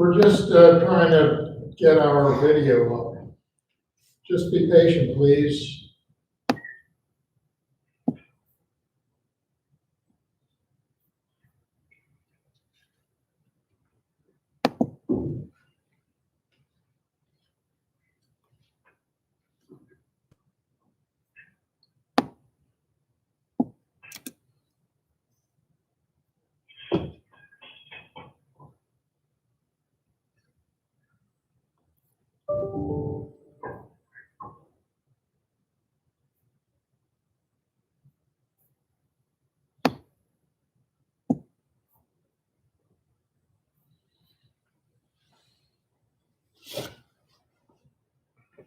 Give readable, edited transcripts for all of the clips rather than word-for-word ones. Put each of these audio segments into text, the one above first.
We're just trying to get our video up. Just be patient, please.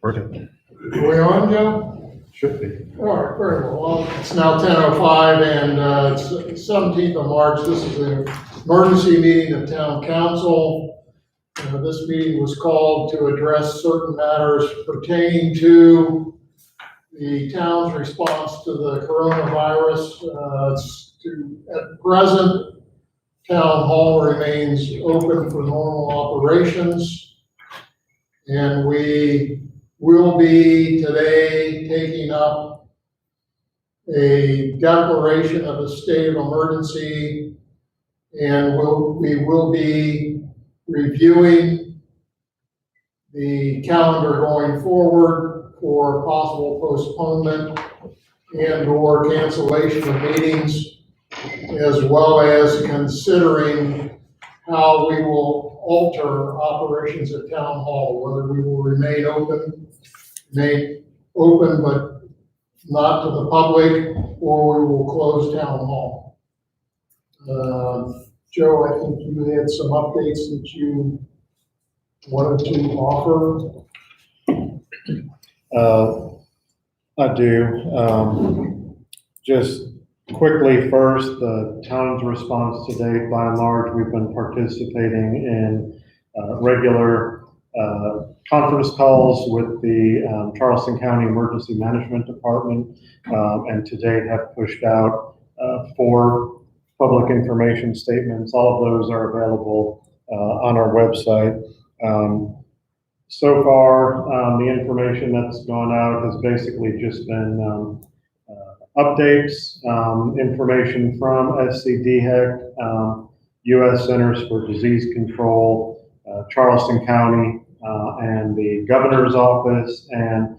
We're good. Are we on, Joe? Should be. All right, very well. Well, it's now 10:05 and it's 17th of March. This is an emergency meeting of town council. This meeting was called to address certain matters pertaining to the town's response to the coronavirus. At present, town hall remains open for normal operations. And we will be today taking up a declaration of a state of emergency, and we will be reviewing the calendar going forward for possible postponement and or cancellation of meetings, as well as considering how we will alter operations at town hall, whether we will remain open but not to the public, or we will close town hall. Joe, I think you had some updates that you wanted to offer. I do. Just quickly first, the town's response to date, by and large, we've been participating in regular conference calls with the Charleston County Emergency Management Department, and to date have pushed out 4 public information statements. All of those are available on our website. So far, the information that's gone out has basically just been updates, information from SCDHEC, U.S. Centers for Disease Control, Charleston County, and the governor's office, and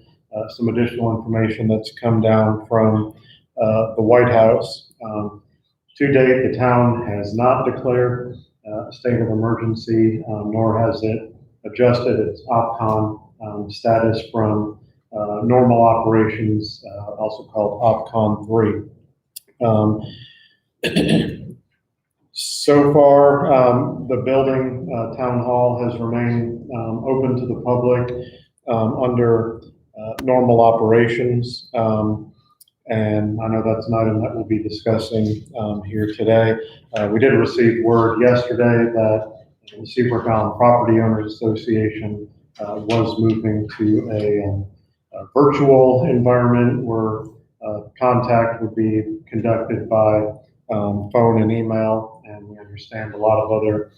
some additional information that's come down from the White House. To date, the town has not declared a state of emergency, nor has it adjusted its OPCON status from normal operations, also called OPCON 3. So far, the building, town hall, has remained open to the public under normal operations. And I know that's an item that we'll be discussing here today. We did receive word yesterday that the Seabrook Island Property Owners Association was moving to a virtual environment where contact would be conducted by phone and email, and we understand a lot of other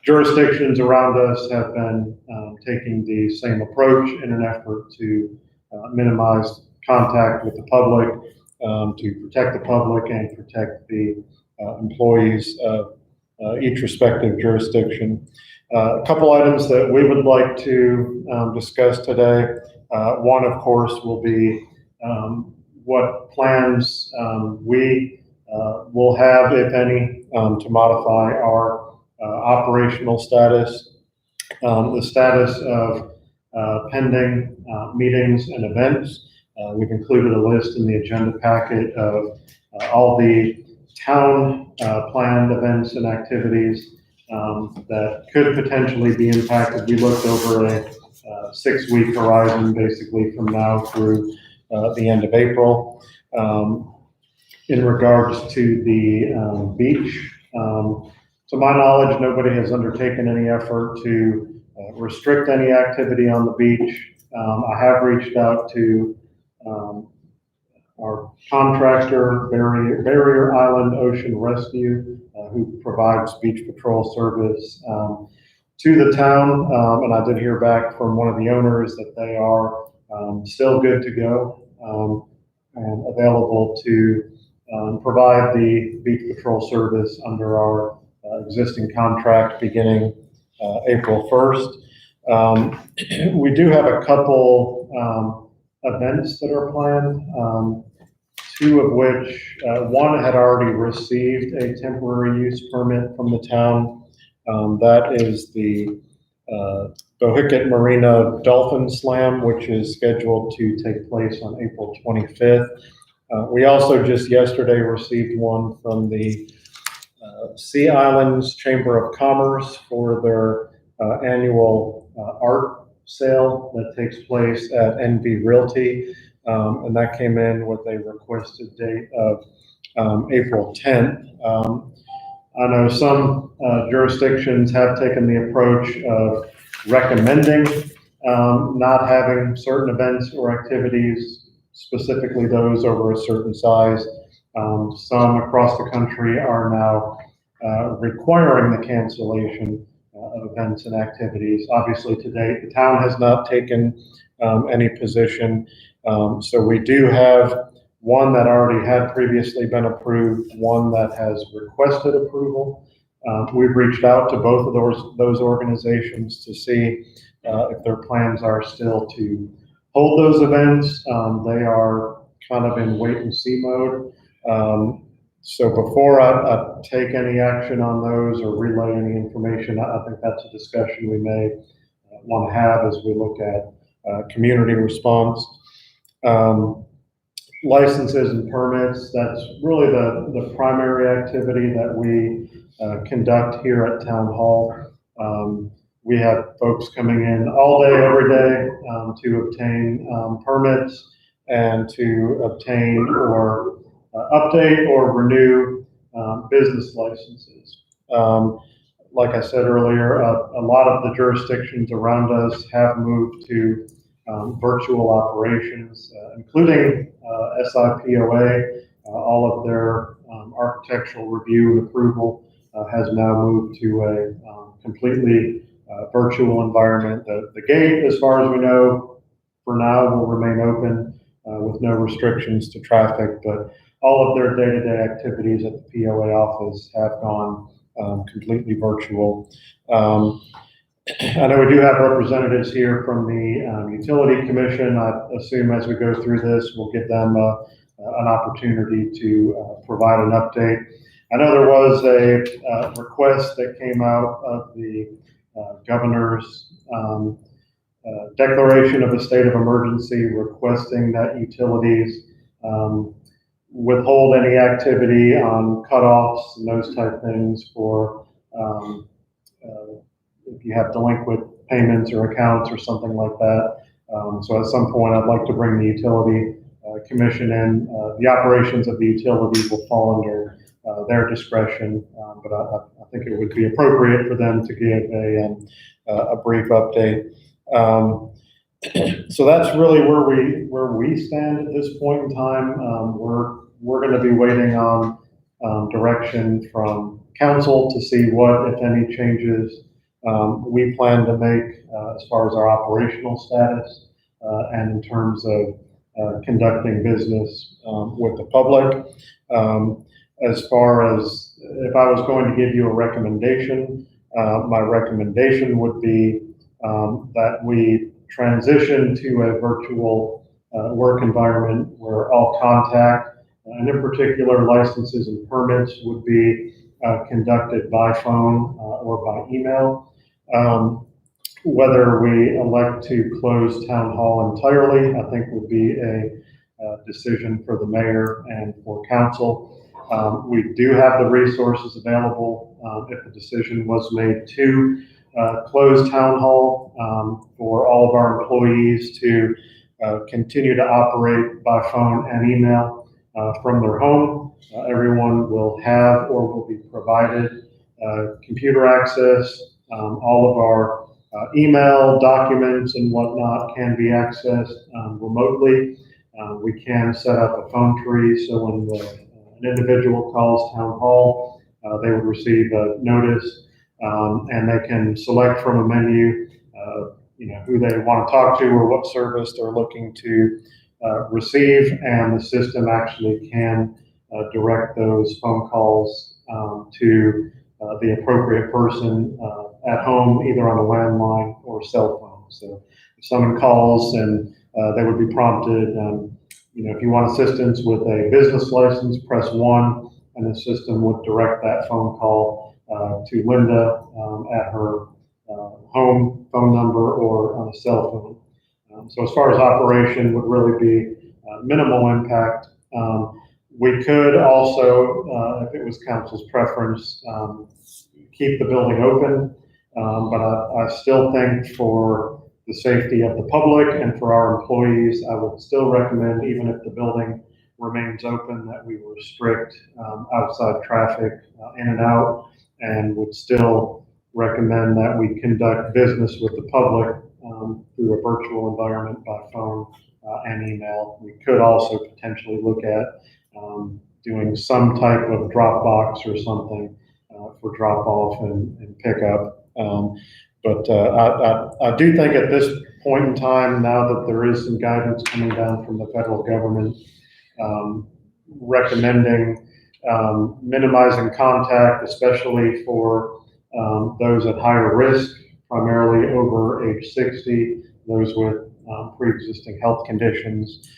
jurisdictions around us have been taking the same approach in an effort to minimize contact with the public, to protect the public and protect the employees of each respective jurisdiction. A couple items that we would like to discuss today. One, of course, will be what plans we will have, if any, to modify our operational status. The status of pending meetings and events. We've included a list in the agenda packet of all the town planned events and activities that could potentially be impacted. We looked over a 6-week horizon, basically from now through the end of April. In regards to the beach, to my knowledge, nobody has undertaken any effort to restrict any activity on the beach. I have reached out to our contractor, Barrier Island Ocean Rescue, who provides beach patrol service. to the town, and I did hear back from one of the owners that they are still good to go and available to provide the beach patrol service under our existing contract beginning April 1st. We do have a couple events that are planned, two of which, one had already received a temporary use permit from the town. That is the Bohicket Marina Dolphin Slam, which is scheduled to take place on April 25th. We also just yesterday received one from the Sea Islands Chamber of Commerce for their annual art sale that takes place at NV Realty. And that came in with a requested date of April 10th. I know some jurisdictions have taken the approach of recommending not having certain events or activities, specifically those over a certain size. Some across the country are now requiring the cancellation of events and activities. Obviously, to date, the town has not taken any position. So we do have one that already had previously been approved, one that has requested approval. We've reached out to both of those organizations to see if their plans are still to hold those events. They are kind of in wait and see mode. So before I take any action on those or relay any information, I think that's a discussion we may want to have as we look at community response. Licenses and permits, that's really the primary activity that we conduct here at Town Hall. We have folks coming in all day, every day to obtain permits and to obtain or update or renew business licenses. Like I said earlier, a lot of the jurisdictions around us have moved to virtual operations, including SIPOA. All of their architectural review and approval has now moved to a completely virtual environment. The gate, as far as we know, for now will remain open with no restrictions to traffic, but all of their day-to-day activities at the POA office have gone completely virtual. I know we do have representatives here from the Utility Commission. I assume as we go through this, we'll give them an opportunity to provide an update. I know there was a request that came out of the governor's declaration of a state of emergency requesting that utilities withhold any activity on cutoffs and those type things for if you have delinquent payments or accounts or something like that. So at some point, I'd like to bring the Utility Commission in. The operations of the utility will fall under their discretion, but I think it would be appropriate for them to give a brief update. So that's really where we stand at this point in time. We're going to be waiting on direction from council to see what, if any, changes we plan to make as far as our operational status and in terms of conducting business with the public. As far as if I was going to give you a recommendation, my recommendation would be that we transition to a virtual work environment where all contact, and in particular licenses and permits, would be conducted by phone or by email. Whether we elect to close Town Hall entirely, I think would be a decision for the mayor and for council. We do have the resources available if a decision was made to close Town Hall for all of our employees to continue to operate by phone and email from their home. Everyone will have or will be provided computer access. All of our email documents and whatnot can be accessed remotely. We can set up a phone tree, so when an individual calls Town Hall, they would receive a notice and they can select from a menu, who they want to talk to or what service they're looking to receive, and the system actually can direct those phone calls to the appropriate person at home, either on a landline or cell phone. So if someone calls and they would be prompted, if you want assistance with a business license, press 1, and the system would direct that phone call to Linda at her home phone number or on a cell phone. So as far as operation, would really be minimal impact. We could also, if it was council's preference, keep the building open, but I still think for the safety of the public and for our employees, I would still recommend, even if the building remains open, that we restrict outside traffic in and out, and would still recommend that we conduct business with the public through a virtual environment by phone and email. We could also potentially look at doing some type of drop box or something for drop off and pick up. But I do think at this point in time, now that there is some guidance coming down from the federal government, recommending minimizing contact, especially for those at higher risk, primarily over age 60, those with pre-existing health conditions.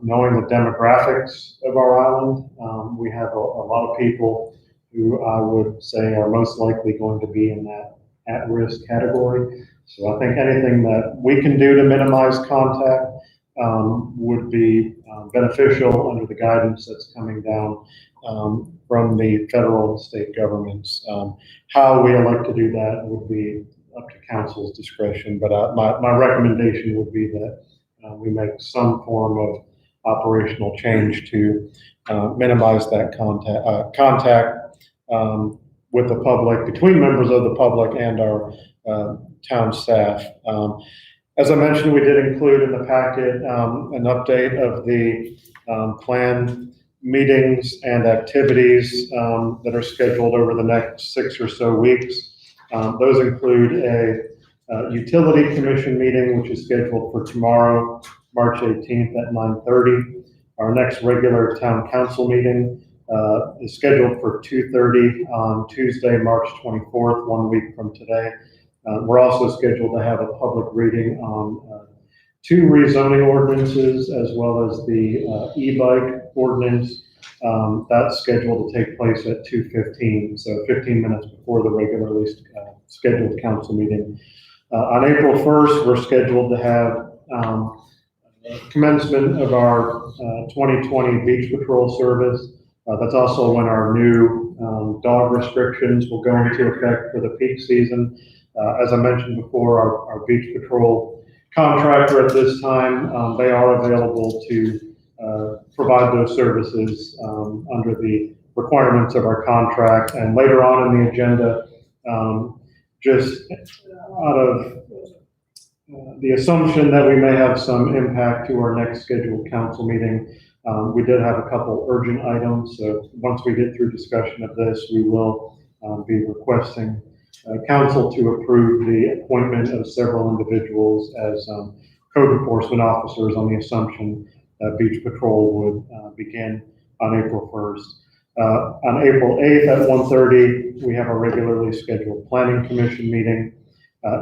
Knowing the demographics of our island, we have a lot of people who I would say are most likely going to be in that at-risk category. So I think anything that we can do to minimize contact would be beneficial under the guidance that's coming down from the federal and state governments. How we elect to do that would be up to council's discretion, but my recommendation would be that we make some form of operational change to minimize that contact with the public, between members of the public and our town staff. As I mentioned, we did include in the packet an update of the planned meetings and activities that are scheduled over the next 6 or so weeks. Those include a utility commission meeting, which is scheduled for tomorrow, March 18th at 9:30. Our next regular town council meeting is scheduled for 2:30 on Tuesday, March 24th, 1 week from today. We're also scheduled to have a public reading on 2 rezoning ordinances, as well as the e-bike ordinance. That's scheduled to take place at 2:15, so 15 minutes before the regularly scheduled council meeting. On April 1st, we're scheduled to have commencement of our 2020 beach patrol service. That's also when our new dog restrictions will go into effect for the peak season. As I mentioned before, our beach patrol contractor at this time, they are available to provide those services under the requirements of our contract. And later on in the agenda, just out of the assumption that we may have some impact to our next scheduled council meeting, we did have a couple urgent items. So once we get through discussion of this, we will be requesting council to approve the appointment of several individuals as code enforcement officers on the assumption that beach patrol would begin on April 1st. On April 8th at 1:30, we have a regularly scheduled planning commission meeting.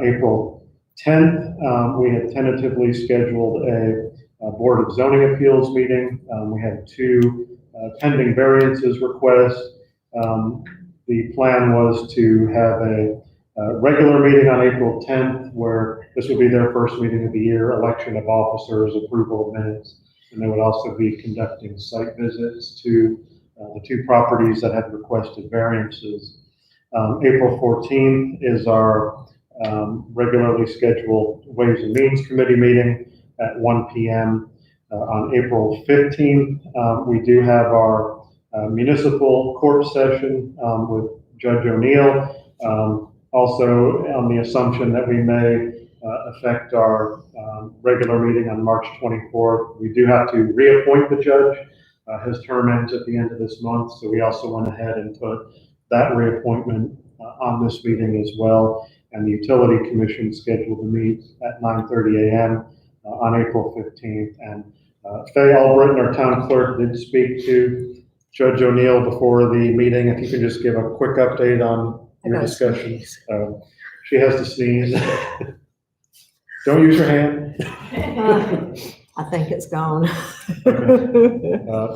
April 10th, we had tentatively scheduled a Board of Zoning Appeals meeting. We had 2 pending variances requests. The plan was to have a regular meeting on April 10th, where this would be their first meeting of the year, election of officers, approval of minutes, and they would also be conducting site visits to the 2 properties that had requested variances. April 14th is our regularly scheduled Ways and Means Committee meeting at 1 p.m. On April 15th, we do have our municipal court session with Judge O'Neill. Also on the assumption that we may affect our regular meeting on March 24th, we do have to reappoint the judge. His term ends at the end of this month, so we also went ahead and put that reappointment on this meeting as well. And the Utility Commission scheduled to meet at 9:30 a.m. On April 15th. And Faye Albritton, our town clerk, did speak to Judge O'Neill before the meeting. If you can just give a quick update on your discussions. She has to sneeze. Don't use your hand. I think it's gone.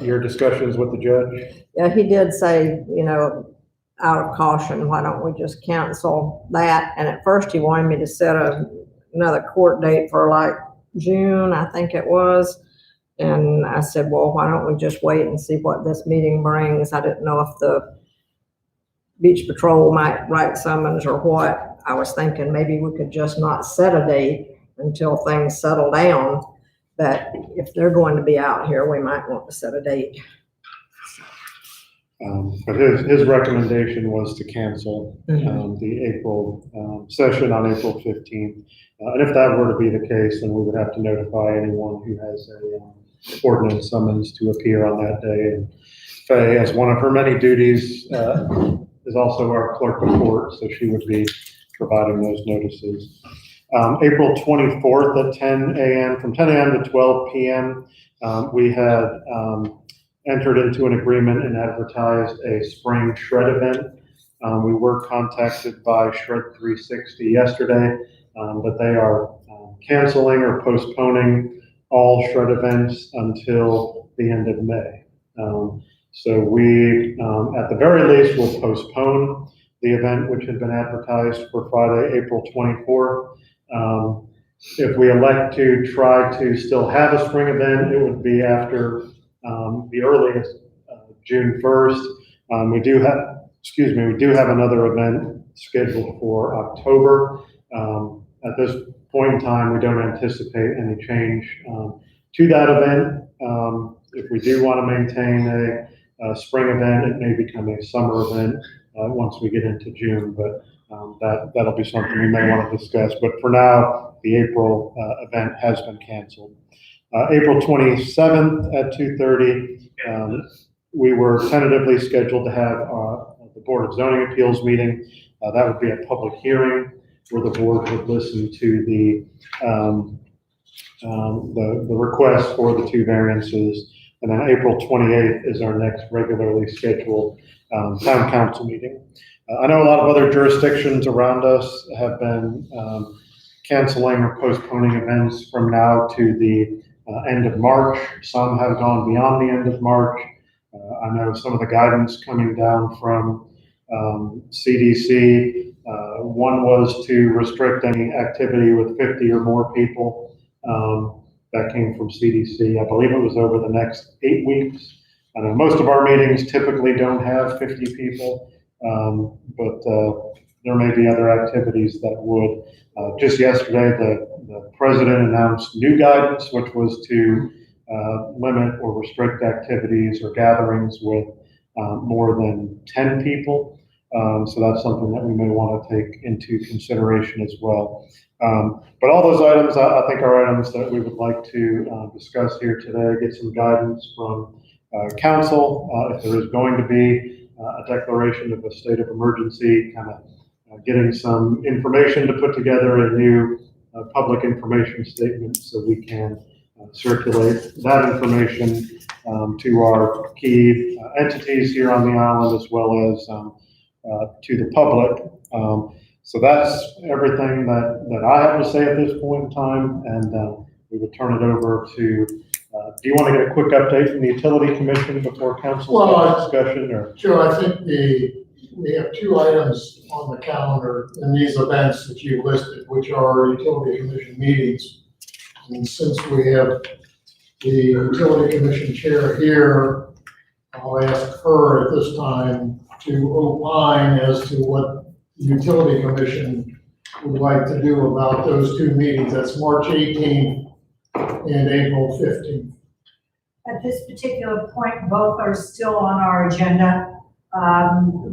Your discussions with the judge? Yeah, he did say, you know, out of caution, why don't we just cancel that? And at first he wanted me to set another court date for like June, I think it was. And I said, well, why don't we just wait and see what this meeting brings? I didn't know if the beach patrol might write summons or what. I was thinking maybe we could just not set a date until things settle down. But if they're going to be out here, we might want to set a date. But his recommendation was to cancel the April session on April 15th. And if that were to be the case, then we would have to notify anyone who has a ordinance summons to appear on that day. And Faye, as one of her many duties, is also our clerk of court, so she would be providing those notices. April 24th at 10 a.m., from 10 a.m. to 12 p.m., we had entered into an agreement and advertised a spring shred event. We were contacted by Shred 360 yesterday, but they are canceling or postponing all shred events until the end of May. So we, at the very least, will postpone the event, which had been advertised for Friday, April 24th. If we elect to try to still have a spring event, it would be after the earliest, June 1st. We do have another event scheduled for October. At this point in time, we don't anticipate any change to that event. If we do want to maintain a spring event, it may become a summer event once we get into June, but that'll be something we may want to discuss. But for now, the April event has been canceled. April 27th at 2:30, we were tentatively scheduled to have the Board of Zoning Appeals meeting. That would be a public hearing where the board would listen to the request for the two variances. And then April 28th is our next regularly scheduled town council meeting. I know a lot of other jurisdictions around us have been canceling or postponing events from now to the end of March. Some have gone beyond the end of March. I know some of the guidance coming down from CDC, one was to restrict any activity with 50 or more people. That came from CDC. I believe it was over the next 8 weeks. I know most of our meetings typically don't have 50 people, but there may be other activities that would. Just yesterday, the president announced new guidance, which was to limit or restrict activities or gatherings with more than 10 people. So that's something that we may want to take into consideration as well. But all those items, I think, are items that we would like to discuss here today, get some guidance from council. If there is going to be a declaration of a state of emergency, kind of getting some information to put together a new public information statement so we can circulate that information to our key entities here on the island, as well as to the public. So that's everything that I have to say at this point in time, and we will turn it over to, do you want to get a quick update from the Utility Commission before council discussion? Or? Sure, I think we have two items on the calendar in these events that you listed, which are Utility Commission meetings. And since we have the Utility Commission chair here, I'll ask her at this time to opine as to what the Utility Commission would like to do about those two meetings. That's March 18th and April 15th. At this particular point, both are still on our agenda.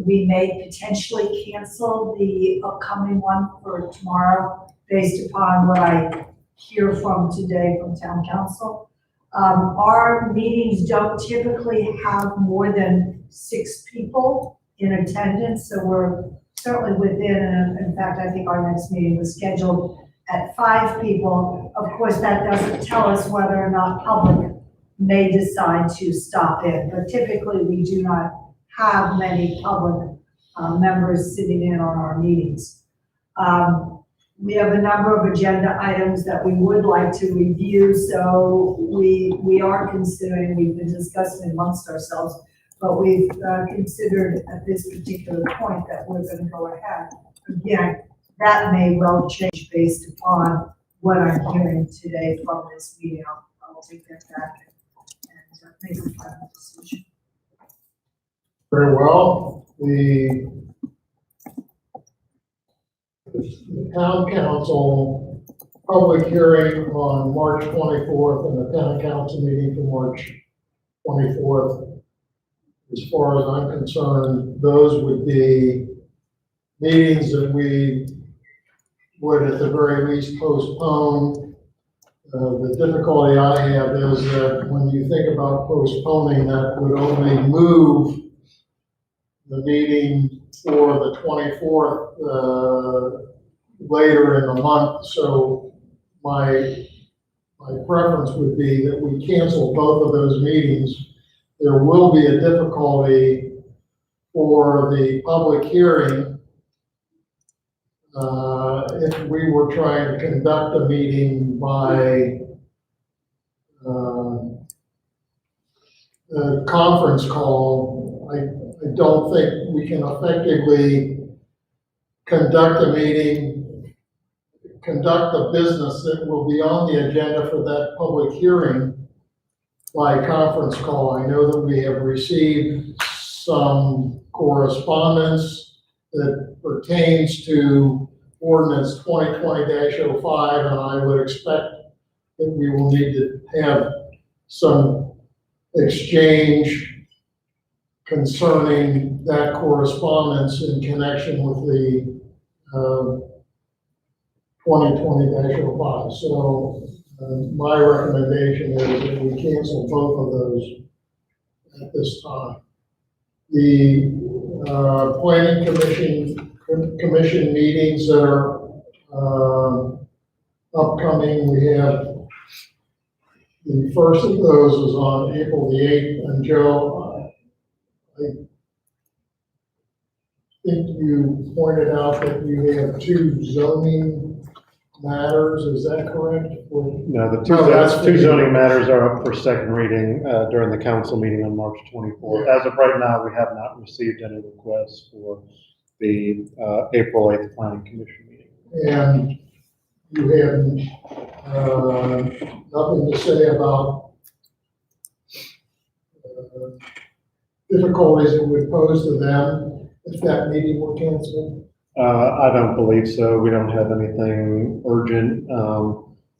We may potentially cancel the upcoming one for tomorrow based upon what I hear from today from town council. Our meetings don't typically have more than 6 people in attendance, so we're certainly within, and in fact, I think our next meeting was scheduled at 5 people. Of course, that doesn't tell us whether or not public may decide to stop in, but typically we do not have many public members sitting in on our meetings. We have a number of agenda items that we would like to review, so we are considering, we've been discussing amongst ourselves, but we've considered at this particular point that we're going to go ahead. Again, that may well change based upon what I'm hearing today from this meeting. I'll take that back and make a final decision. Very well. The town council public hearing on March 24th and the town council meeting for March 24th. As far as I'm concerned, those would be meetings that we would at the very least postpone. The difficulty I have is that when you think about postponing, that would only move the meeting for the 24th later in the month. So my preference would be that we cancel both of those meetings. There will be a difficulty for the public hearing if we were trying to conduct a meeting by a conference call. I don't think we can effectively conduct a meeting, conduct a business that will be on the agenda for that public hearing by conference call. I know that we have received some correspondence that pertains to ordinance 2020-05, and I would expect that we will need to have some exchange concerning that correspondence in connection with the 2020-05. So my recommendation is that we cancel both of those at this time. The planning commission meetings that are upcoming, we have the first of those is on April the 8th, and Joe, I think you pointed out that you have 2 zoning matters, is that correct? No, the No, that's two the- zoning matters are up for second reading during the council meeting on March 24th. As of right now, we have not received any requests for the April 8th planning commission meeting. And you have nothing to say about difficulties it would pose to them if that meeting were canceled? I don't believe so. We don't have anything urgent.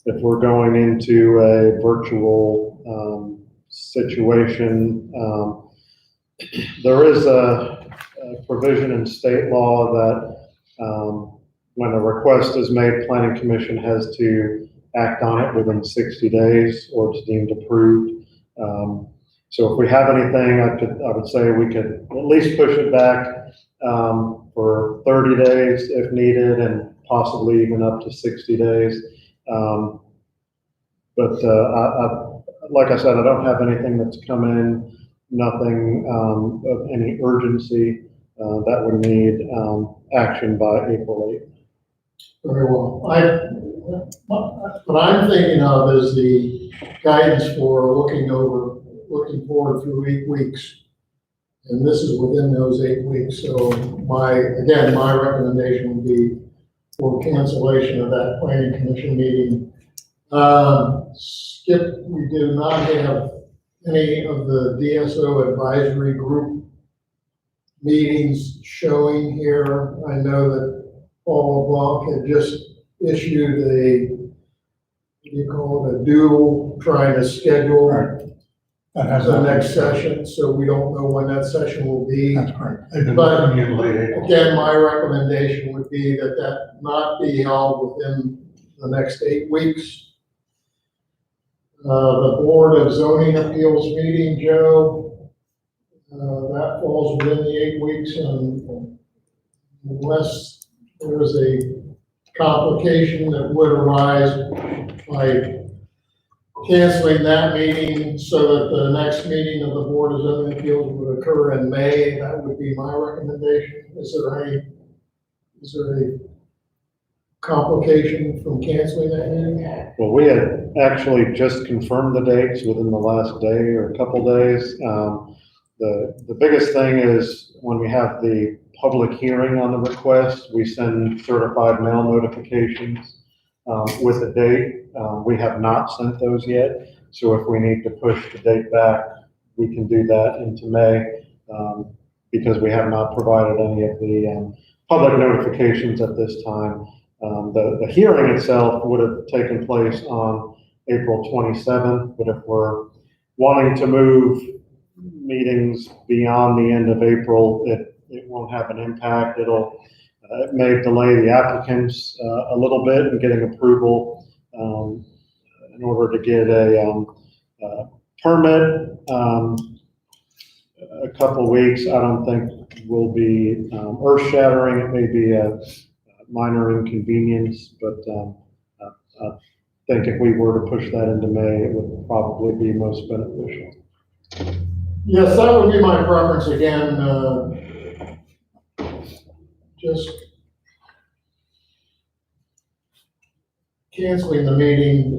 If we're going into a virtual situation, there is a provision in state law that when a request is made, planning commission has to act on it within 60 days or it's deemed approved. So if we have anything, I would say we could at least push it back for 30 days if needed, and possibly even up to 60 days. But like I said, I don't have anything that's come in, nothing of any urgency that would need action by April 8th. Very well. What I'm thinking of is the guidance for looking forward through 8 weeks. And this is within those 8 weeks. So my recommendation would be for cancellation of that planning commission meeting. Skip, we do not have any of the DSO advisory group meetings showing here. I know that Paul LeBlanc had just issued a doodle trying to schedule the next session, so we don't know when that session will be. That's correct. They've been But looking in late April. again, my recommendation would be that not be held within the next 8 weeks. The Board of Zoning Appeals meeting, Joe, that falls within the 8 weeks, and unless there is a complication that would arise by canceling that meeting so that the next meeting of the Board of Zoning Appeals would occur in May. That would be my recommendation. Is there a complication from canceling that meeting? Well, we had actually just confirmed the dates within the last day or a couple days. The biggest thing is when we have the public hearing on the request, we send certified mail notifications with a date. We have not sent those yet. So if we need to push the date back, we can do that into May because we have not provided any of the public notifications at this time. The hearing itself would have taken place on April 27th, but if we're wanting to move meetings beyond the end of April, it won't have an impact. It may delay the applicants a little bit in getting approval in order to get a permit. A couple weeks, I don't think will be earth shattering. It may be a minor inconvenience, but I think if we were to push that into May, it would probably be most beneficial. Yes, that would be my preference again, just canceling the meeting.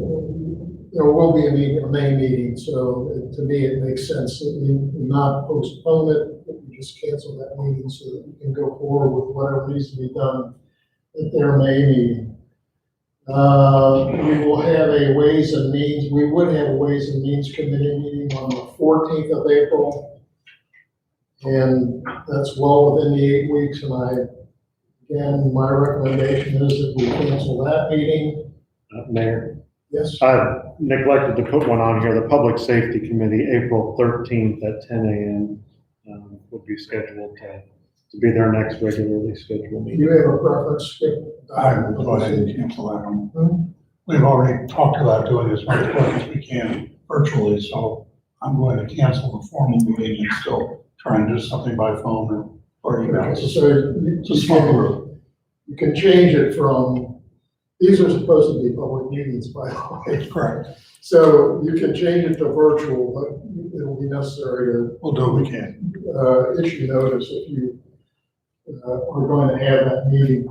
There will be a May meeting, so to me, it makes sense that we not postpone it, but we just cancel that meeting so that we can go forward with whatever needs to be done at their May meeting. We will have a Ways and Means, we would have a Ways and Means Committee meeting on the 14th of April. And that's well within the 8 weeks, and again, my recommendation is that we cancel that meeting. Mayor, Yes? I neglected to put one on here. The Public Safety Committee, April 13th at 10 a.m. Would be scheduled to be their next regularly scheduled Do meeting. you have a preference, Skip? I would go ahead and cancel that one. We've already talked about doing as much work as we can virtually, so I'm going to cancel the formal meeting and still try and do something by phone or email. So It's a small group. you can change it from, these are supposed to be public meetings, by the way. Correct. So you can change it to virtual, but it'll be necessary to We'll do what we can. issue notice if you are going to have that meeting.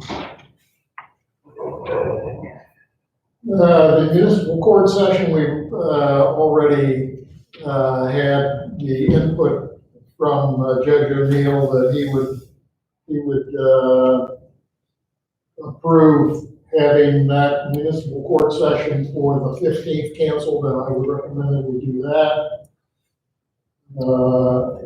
The municipal court session, we've already had the input from Judge O'Neill that he would approve having that municipal court session for the 15th canceled, and I would recommend that we do that.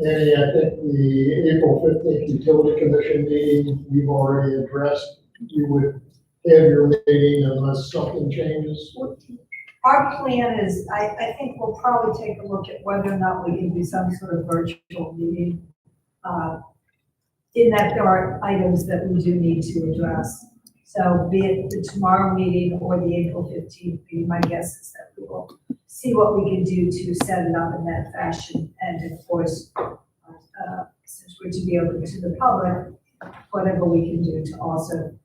Annie, I think the April 15th Utility Commission meeting, you've already addressed. You would have your meeting unless something changes. Our plan is, I think we'll probably take a look at whether or not we can do some sort of virtual meeting. In that there are items that we do need to address. So be it the tomorrow meeting or the April 15th meeting, my guess is that we will see what we can do to set it up in that fashion. And of course, since we're to be open to the public, whatever we can do to also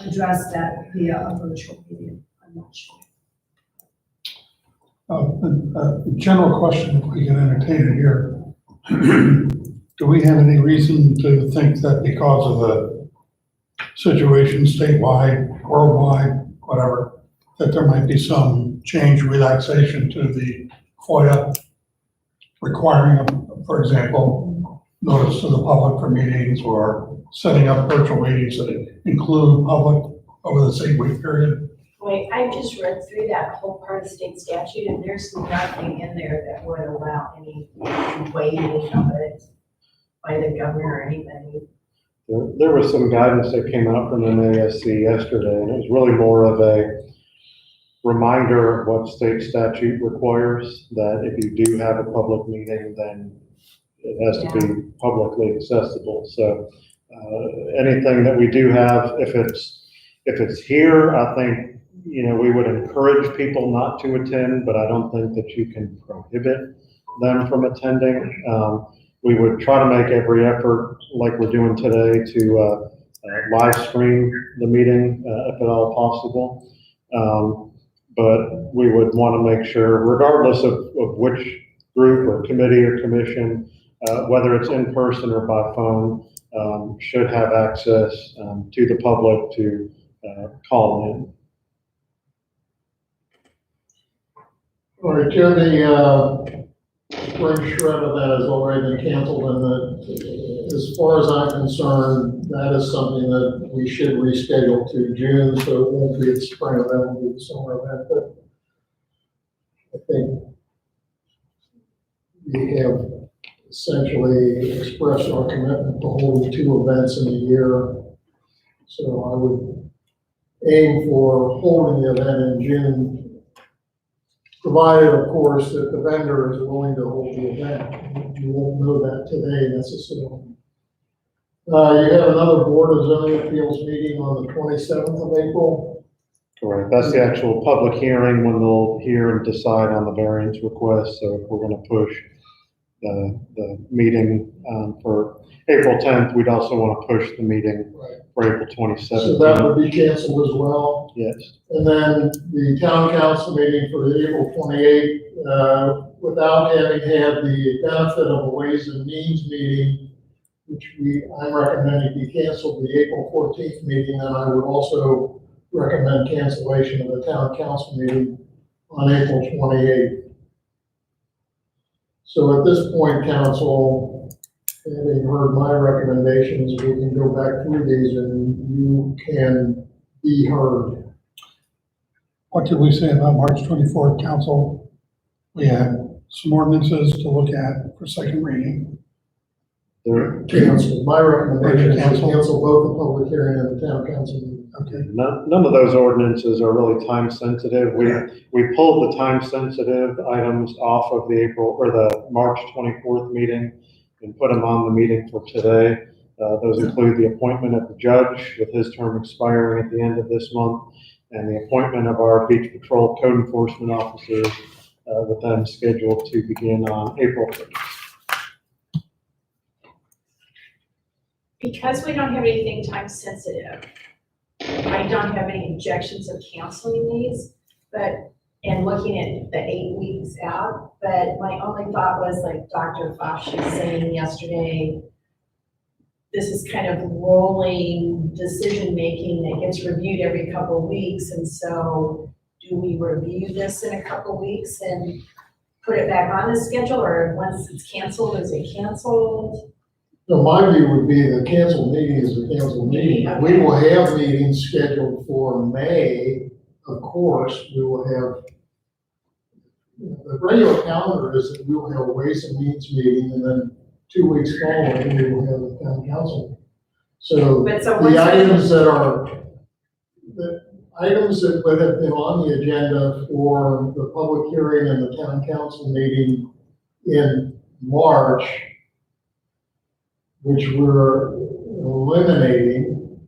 address that via a virtual meeting. I'm not sure. A general question, if we can entertain it here. Do we have any reason to think that because of the situation statewide, worldwide, whatever, that there might be some change, relaxation to the FOIA requiring, for example, notice to the public for meetings or setting up virtual meetings that include public over this 8-week period? Wait, I just read through that whole part of state statute, and there's nothing in there that would allow any waiving of it by the governor or anybody. There was some guidance that came out from NASC yesterday, and it was really more of a reminder of what state statute requires, that if you do have a public meeting, then it has to be publicly accessible. So anything that we do have, if it's here, I think, we would encourage people not to attend, but I don't think that you can prohibit them from attending. We would try to make every effort, like we're doing today, to live stream the meeting, if at all possible. But we would want to make sure, regardless of which group or committee or commission, whether it's in person or by phone, should have access to the public to call in. All right, Joe, the spring shred of that has already been canceled, and as far as I'm concerned, that is something that we should reschedule to June, so it won't be the spring event, it will be the summer event, but I think we have essentially expressed our commitment to holding 2 events in a year. So I would aim for holding the event in June, provided, of course, that the vendor is willing to hold the event. You won't know that today necessarily. You have another Board of Zoning Appeals meeting on the 27th of April. Correct. That's the actual public hearing when they'll hear and decide on the variance request. So if we're going to push the meeting for April 10th, we'd also want to push the meeting for April 27th. So that would be canceled as well. Yes. And then the town council meeting for the April 28th, without having had the benefit of a Ways and Means meeting, which I'm recommending be canceled, the April 14th meeting, and I would also recommend cancellation of the town council meeting on April 28th. So at this point, council, having heard my recommendations, we can go back through these and you can be heard. What did we say about March 24th, council? We had some ordinances to look at for second reading. Cancel. My recommendation is to Cancel. cancel both the public hearing and the town council meeting. Okay. None of those ordinances are really time sensitive. We pulled the time sensitive items off of the April or the March 24th meeting and put them on the meeting for today. Those include the appointment of the judge with his term expiring at the end of this month, and the appointment of our beach patrol code enforcement officers, with them scheduled to begin on April 1st. Because we don't have anything time sensitive, I don't have any objections of canceling these, and looking at the 8 weeks out, but my only thought was like Dr. Fosh was saying yesterday, this is kind of rolling decision-making that gets reviewed every couple of weeks, and so do we review this in a couple of weeks and put it back on the schedule, or once it's canceled, is it canceled? So my view would be the canceled meeting is the canceled meeting. Okay. We will have meetings scheduled for May, of course. We will have, the regular calendar is that we will have a Ways and Means meeting, and then 2 weeks following, we will have the town council. So But so the once items that would have been on the agenda for the public hearing and the town council meeting in March, which we're eliminating,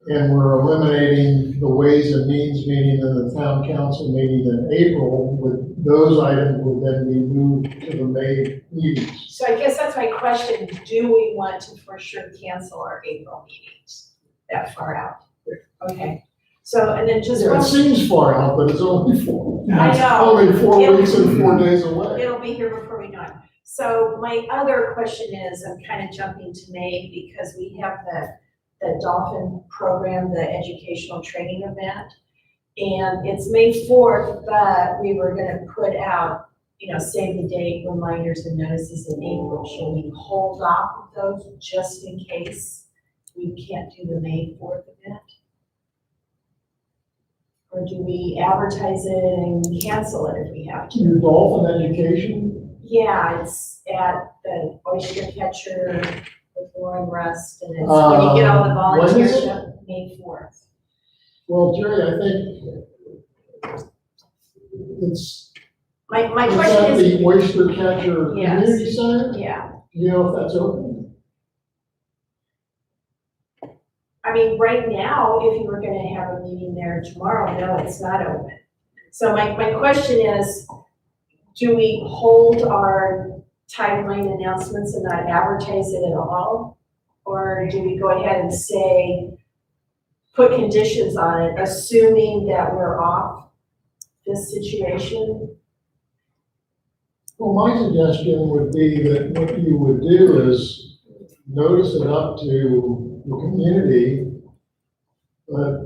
and we're eliminating the Ways and Means meeting and the town council meeting in April, with those items will then be moved to the May meetings. So I guess that's my question, do we want to for sure cancel our April meetings that far out? Okay, so, and then just Yeah, it one, seems far out, but it's only four. I know. Only 4 It- weeks and 4 days away. it'll be here before we know it. So my other question is, I'm kind of jumping to May because we have the Dolphin program, the educational training event. And it's May 4th, but we were gonna put out, save the date reminders and notices in April. Shall we hold off of those just in case we can't do the May 4th event? Or do we advertise it and cancel it if we have to? Your Dolphin education, Yeah, it's at the oyster catcher with Lauren Rust, and it's when you get all the when volunteers is it? up, May 4th. well, Jerry, I think it's, My is that question is, the oyster catcher Yes. community center? yeah, Do you know if that's open? I mean, right now, if you were gonna have a meeting there tomorrow, no, it's not open. So my question is, do we hold our timeline announcements and not advertise it at all? Or do we go ahead and say, put conditions on it, assuming that we're off this situation? Well, my suggestion would be that what you would do is notice it up to the community, but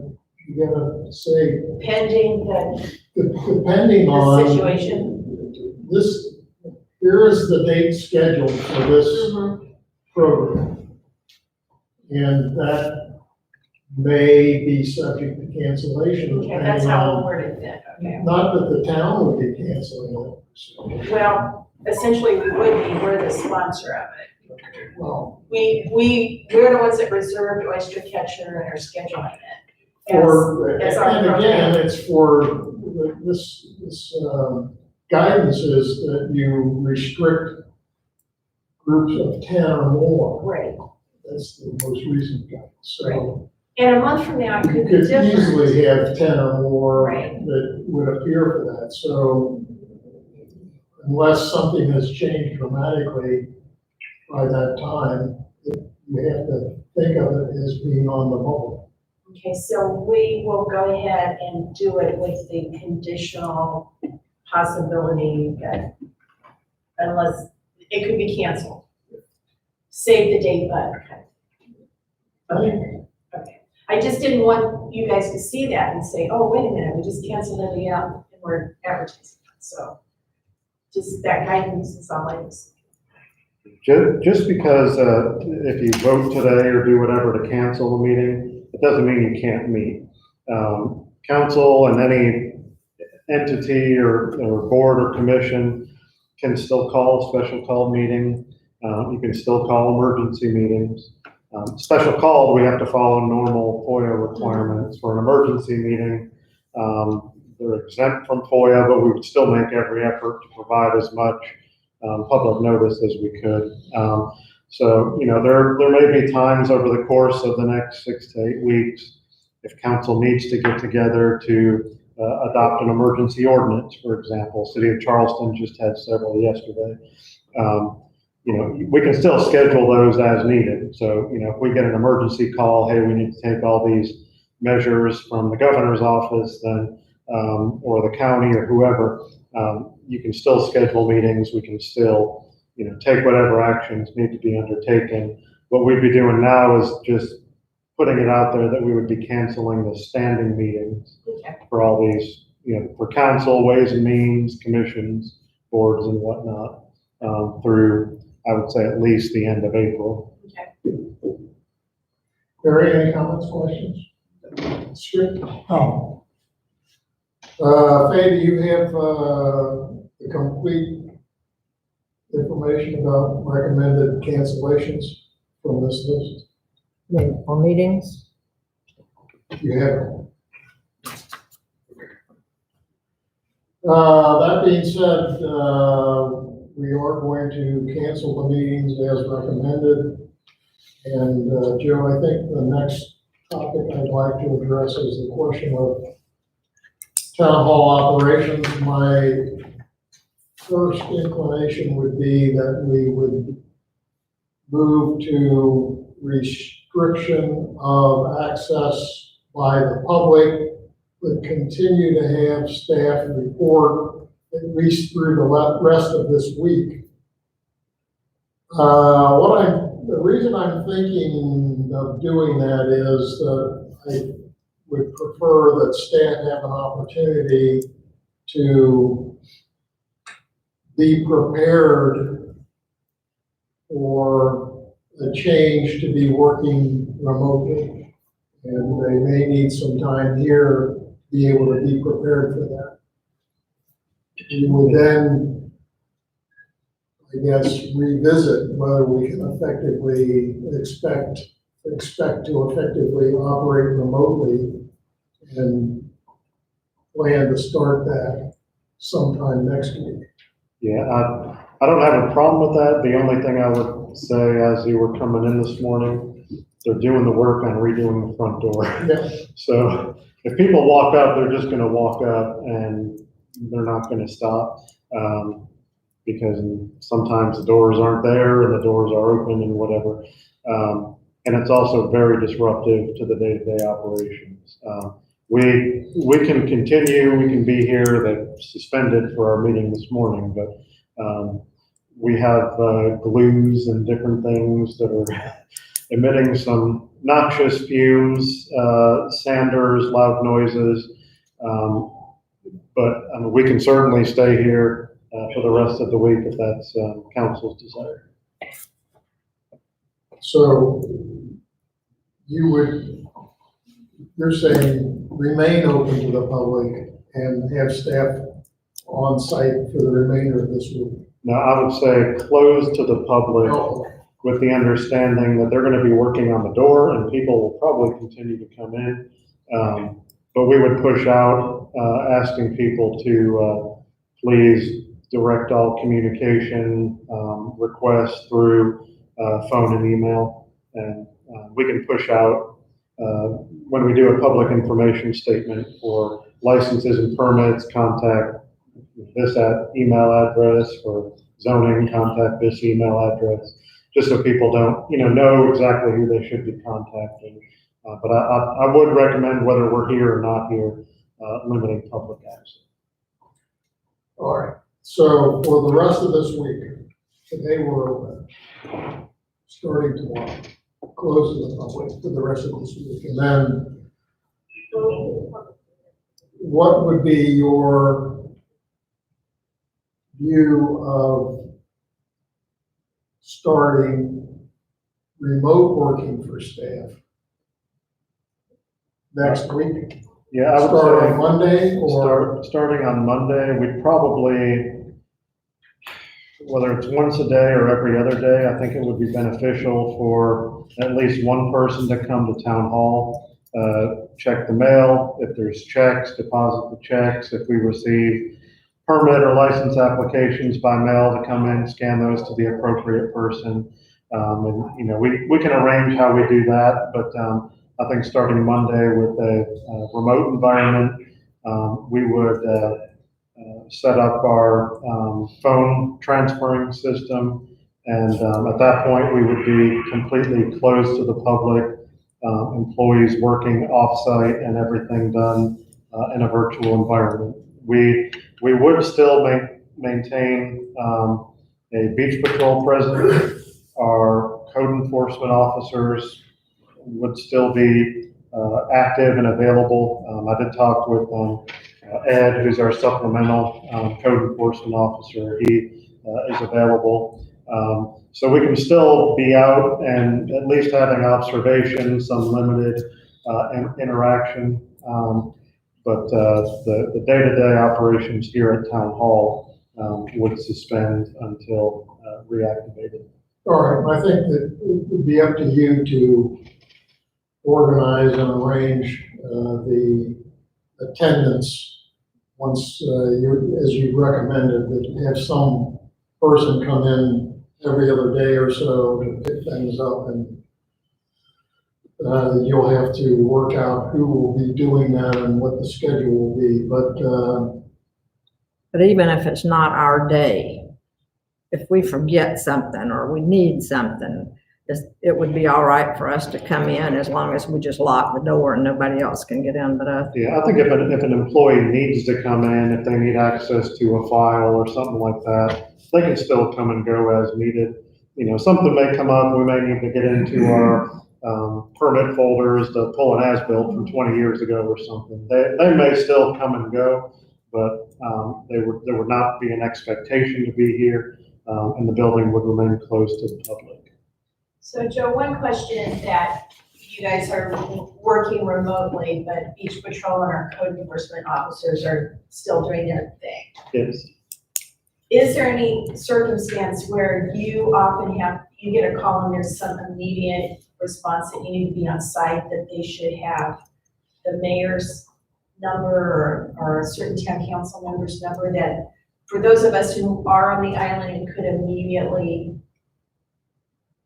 you gotta say, Pending the depending on situation? this, here is the date scheduled for this program. And that may be subject to cancellation. Okay, that's depending how on- we'll word it then, okay. Not that the town would be canceling it. Well, essentially, we would be, we're the sponsor of it. Well, We're the ones that reserved Oyster Catcher and are scheduling it. or, as our and again, program. it's for, this guidance is that you restrict groups of 10 or more. Right, That's the most recent guidance. So and a month from now, it you could be could different. easily have 10 or more Right. that would appear for that. So unless something has changed dramatically by that time, you have to think of it as being on the bubble. Okay, so we will go ahead and do it with the conditional possibility that unless, it could be canceled. Save the date, but, okay. I just didn't want you guys to see that and say, oh, wait a minute, we just canceled it out and we're advertising. So just that guidance is all I was. Just because, if you vote today or do whatever to cancel the meeting, it doesn't mean you can't meet. Council and any entity or board or commission can still call a special call meeting. You can still call emergency meetings. Special call, we have to follow normal FOIA requirements. For an emergency meeting, they're exempt from FOIA, but we would still make every effort to provide as much public notice as we could. So, there may be times over the course of the next 6 to 8 weeks, if council needs to get together to adopt an emergency ordinance, for example. City of Charleston just had several yesterday. We can still schedule those as needed. So, if we get an emergency call, hey, we need to take all these measures from the governor's office, then, or the county or whoever, you can still schedule meetings. We can still, take whatever actions need to be undertaken. What we'd be doing now is just putting it out there that we would be canceling the standing meetings Okay. for all these, for council, ways and means, commissions, boards and whatnot, through, I would say, at least the end of April. Barry, any comments, questions? Sure. Oh, Faye, do you have, the complete information about recommended cancellations from this list? For meetings? You have it. That being said, we are going to cancel the meetings as recommended. And, Joe, I think the next topic I'd like to address is the question of town hall operations. My first inclination would be that we would move to restriction of access by the public, but continue to have staff report at least through the rest of this week. The reason I'm thinking of doing that is that I would prefer that staff have an opportunity to be prepared for a change to be working remotely. And they may need some time here to be able to be prepared for that. We would then, I guess, revisit whether we can effectively expect to effectively operate remotely and plan to start that sometime next week. Yeah, I don't have a problem with that. The only thing I would say, as you were coming in this morning, they're doing the work on redoing the front door. Yeah. So if people walk up, they're just gonna walk up and they're not gonna stop. Because sometimes the doors aren't there and the doors are open and whatever. and it's also very disruptive to the day-to-day operations. We can continue, we can be here, they suspended for our meeting this morning, but we have glues and different things that are emitting some noxious fumes, sanders, loud noises. But we can certainly stay here for the rest of the week if that's council's desire. So you're saying remain open to the public and have staff on site for the remainder of this week? Now, I would say close to the public No. with the understanding that they're going to be working on the door and people will probably continue to come in. But we would push out, asking people to please direct all communication requests through phone and email. And we can push out when we do a public information statement for licenses and permits, contact this email address, for zoning, contact this email address, just so people don't, know exactly who they should be contacting. But I would recommend, whether we're here or not here, limiting public access. All right, so for the rest of this week, today we're open, starting tomorrow, close to the public for the rest of this week. And then what would be your view of starting remote working for staff next week? Yeah, I would Start say on Monday or? starting on Monday, we'd probably, whether it's once a day or every other day, I think it would be beneficial for at least one person to come to town hall, check the mail. If there's checks, deposit the checks. If we receive permit or license applications by mail, to come in, scan those to the appropriate person. And, we can arrange how we do that, but I think starting Monday with a remote environment, we would set up our phone transferring system. And at that point, we would be completely closed to the public, employees working off-site and everything done in a virtual environment. We would still maintain a beach patrol presence. Our code enforcement officers would still be active and available. I did talk with Ed, who's our supplemental code enforcement officer. He is available. So we can still be out and at least having observations, some limited interaction. But the day-to-day operations here at Town Hall would suspend until reactivated. All right, I think that it would be up to you to organize and arrange the attendance once as you recommended, that have some person come in every other day or so to pick things up, and you'll have to work out who will be doing that and what the schedule will be. But even if it's not our day, if we forget something or we need something, it would be all right for us to come in as long as we just lock the door and nobody else can get in but us. Yeah, I think if an employee needs to come in, if they need access to a file or something like that, they can still come and go as needed. Something may come up, we may need to get into our permit folders to pull an as-built from 20 years ago or something. They may still come and go, but there would not be an expectation to be here, and the building would remain closed to the public. So Joe, one question that you guys are working remotely, but Beach Patrol and our code enforcement officers are still doing their thing. Yes. Is there any circumstance where you often you get a call and there's some immediate response that you need to be on site, that they should have the mayor's number or a certain town council member's number, that for those of us who are on the island and could immediately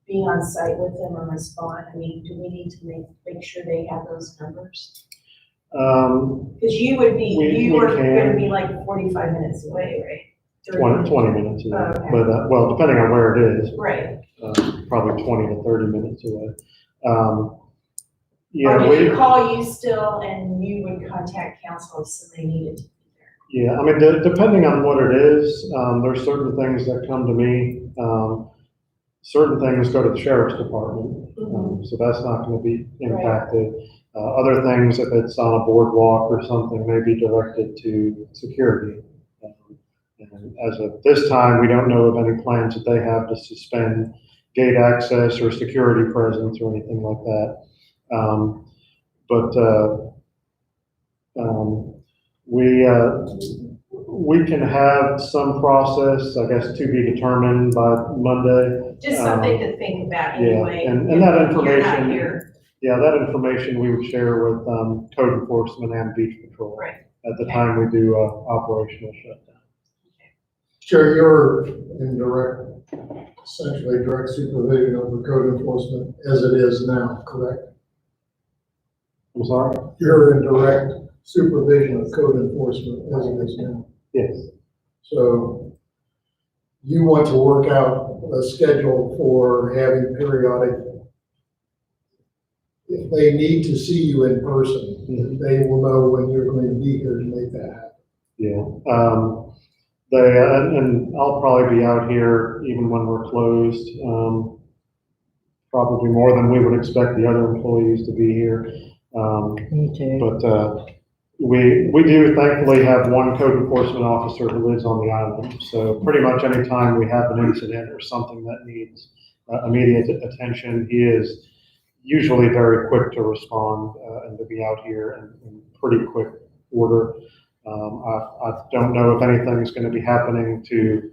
be on site with them and respond? I mean, do we need to make sure they have those numbers? Because you are going to be like 45 minutes away, right? 20 minutes away, Okay. but, well, depending on where it is, Right. probably 20 to 30 minutes away. Or Yeah, do we, they call you still and you would contact council if somebody needed to be there? yeah, I mean, depending on what it is, there's certain things that come to me. Certain things go to the sheriff's department, so that's not gonna be impacted. Other things, if it's on a boardwalk or something, may be directed to security. And as of this time, we don't know of any plans that they have to suspend gate access or security presence or anything like that. We can have some process, I guess, to be determined by Monday. Just something to think about Yeah, anyway. and that You're not information, here. yeah, that information we would share with, code enforcement and beach patrol. Right. At the time we do, operational shutdown. Chair, you're in essentially direct supervision over code enforcement as it is now, correct? I'm sorry? You're in direct supervision of code enforcement as it is now. Yes. So you want to work out a schedule for having periodic, if they need to see you in person, they will know when you're going to be here to make that happen. Yeah. And I'll probably be out here even when we're closed, probably more than we would expect the other employees to be here. Me too. But, we do thankfully have one code enforcement officer who lives on the island. So pretty much anytime we have an incident or something that needs immediate attention, he is usually very quick to respond and to be out here in pretty quick order. I don't know if anything is going to be happening to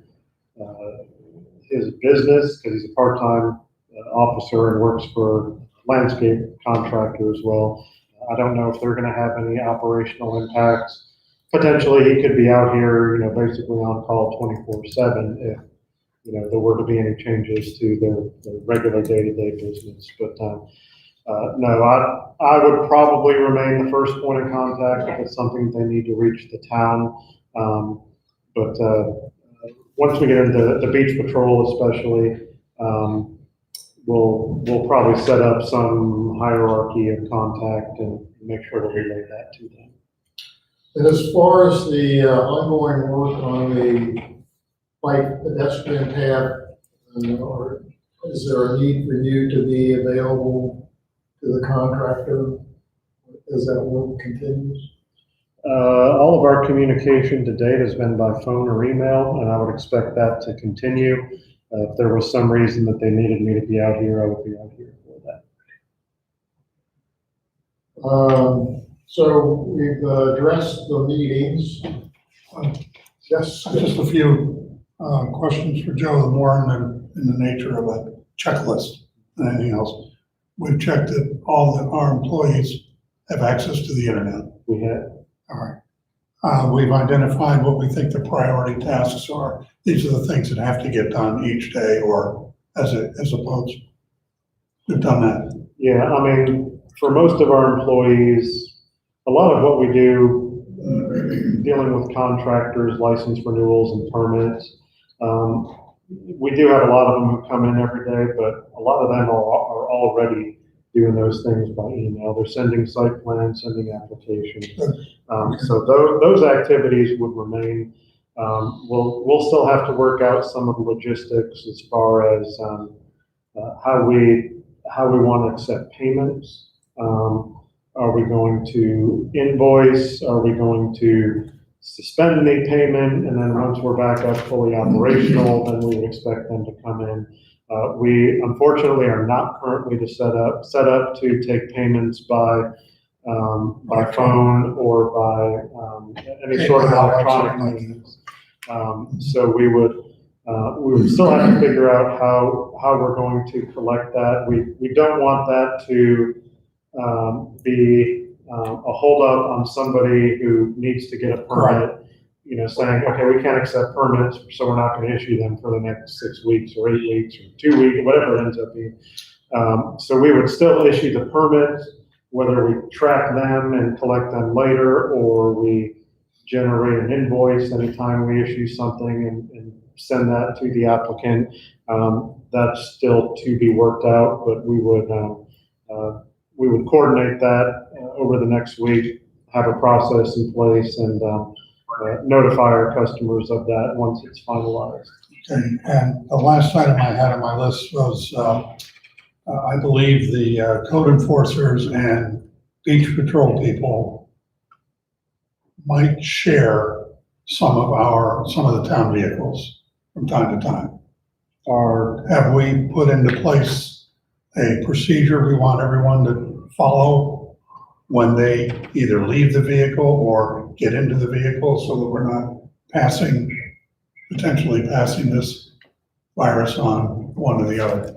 his business because he's a part-time officer and works for a landscape contractor as well. I don't know if they're going to have any operational impacts. Potentially, he could be out here, basically on call 24/7 if, there were to be any changes to their regular day-to-day business. But no, I would probably remain the first point of contact if it's something they need to reach the town. But once we get into the beach patrol, especially, we'll probably set up some hierarchy of contact and make sure to relay that to them. And as far as the ongoing work on the bike pedestrian path, or is there a need for you to be available to the contractor as that work continues? All of our communication to date has been by phone or email, and I would expect that to continue. If there was some reason that they needed me to be out here, I would be out here for that. So we've addressed the meetings. Yes, Just a few questions for Joe, more in the nature of a checklist than anything else. We've checked that our employees have access to the internet. We had, All right. We've identified what we think the priority tasks are. These are the things that have to get done each day or as opposed. We've done that. yeah, I mean, for most of our employees, a lot of what we do, dealing with contractors, license renewals and permits, we do have a lot of them who come in every day, but a lot of them are already doing those things by email. They're sending site plans, sending applications. So those activities would remain. We'll still have to work out some of the logistics as far as how we want to accept payments. Are we going to invoice? Are we going to suspend the payment? And then once we're back up fully operational, then we would expect them to come in. We unfortunately are not currently set up to take payments by phone or by any sort of electronic means. So we would still have to figure out how we're going to collect that. We don't want that to be a holdup on somebody who needs to get a permit. Saying, okay, we can't accept permits, so we're not going to issue them for the next 6 weeks or 8 weeks or 2 weeks, whatever it ends up being. So we would still issue the permits, whether we track them and collect them later, or we generate an invoice anytime we issue something and send that to the applicant. That's still to be worked out, but we would we would coordinate that over the next week, have a process in place, and notify our customers of that once it's finalized. Okay, and the last item I had on my list was, I believe the code enforcers and beach patrol people might share some of the town vehicles from time to time. Have we put into place a procedure we want everyone to follow when they either leave the vehicle or get into the vehicle so that we're not potentially passing this virus on one or the other?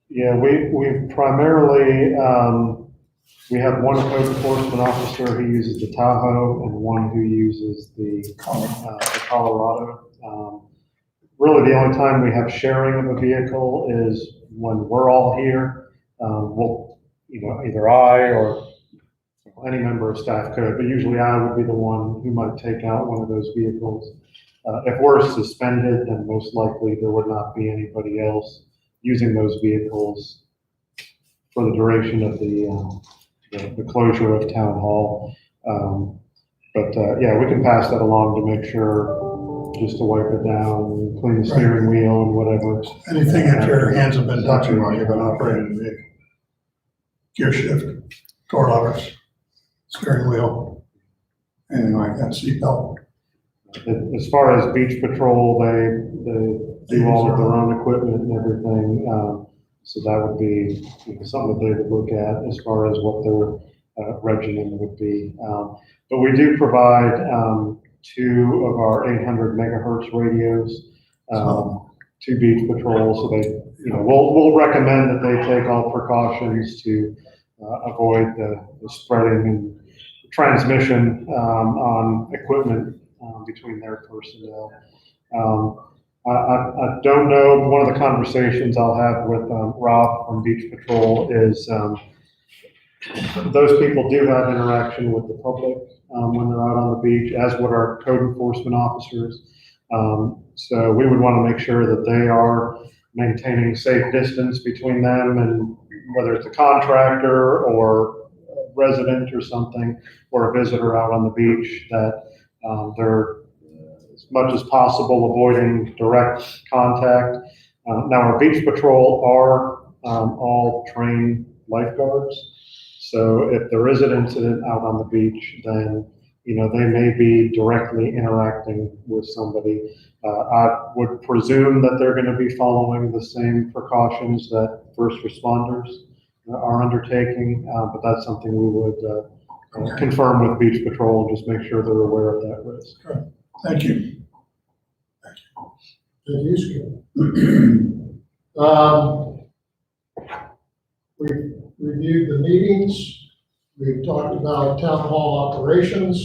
Yeah, we primarily, we have one code enforcement officer who uses the Tahoe and one who uses the Colorado. Really, the only time we have sharing of a vehicle is when we're all here. We'll, either I or any member of staff could, but usually I would be the one who might take out one of those vehicles. If we're suspended, then most likely there would not be anybody else using those vehicles for the duration of the closure of town hall. Yeah, we can pass that along to make sure, just to wipe it down, clean the steering wheel and whatever. Anything that your hands have been touching while you've been operating the vehicle? Gear shift, door levers, steering wheel, anything like that, seatbelt. As far as beach patrol, they do all of their own equipment and everything. So that would be something that they would look at as far as what their regimen would be. But we do provide 2 of our 800 megahertz radios to beach patrol. So they, we'll recommend that they take all precautions to avoid the spreading and transmission on equipment between their personnel. I don't know, one of the conversations I'll have with Rob from Beach Patrol is those people do have interaction with the public when they're out on the beach, as would our code enforcement officers. So we would want to make sure that they are maintaining safe distance between them, and whether it's a contractor or a resident or something, or a visitor out on the beach, that they're as much as possible avoiding direct contact. Now, our beach patrol are all trained lifeguards. So if there is an incident out on the beach, then, they may be directly interacting with somebody. I would presume that they're going to be following the same precautions that first responders are undertaking, but that's something we would confirm with Beach Patrol and just make sure they're aware of that risk. Thank you. Thank you, Skip. We've reviewed the meetings. We've talked about town hall operations.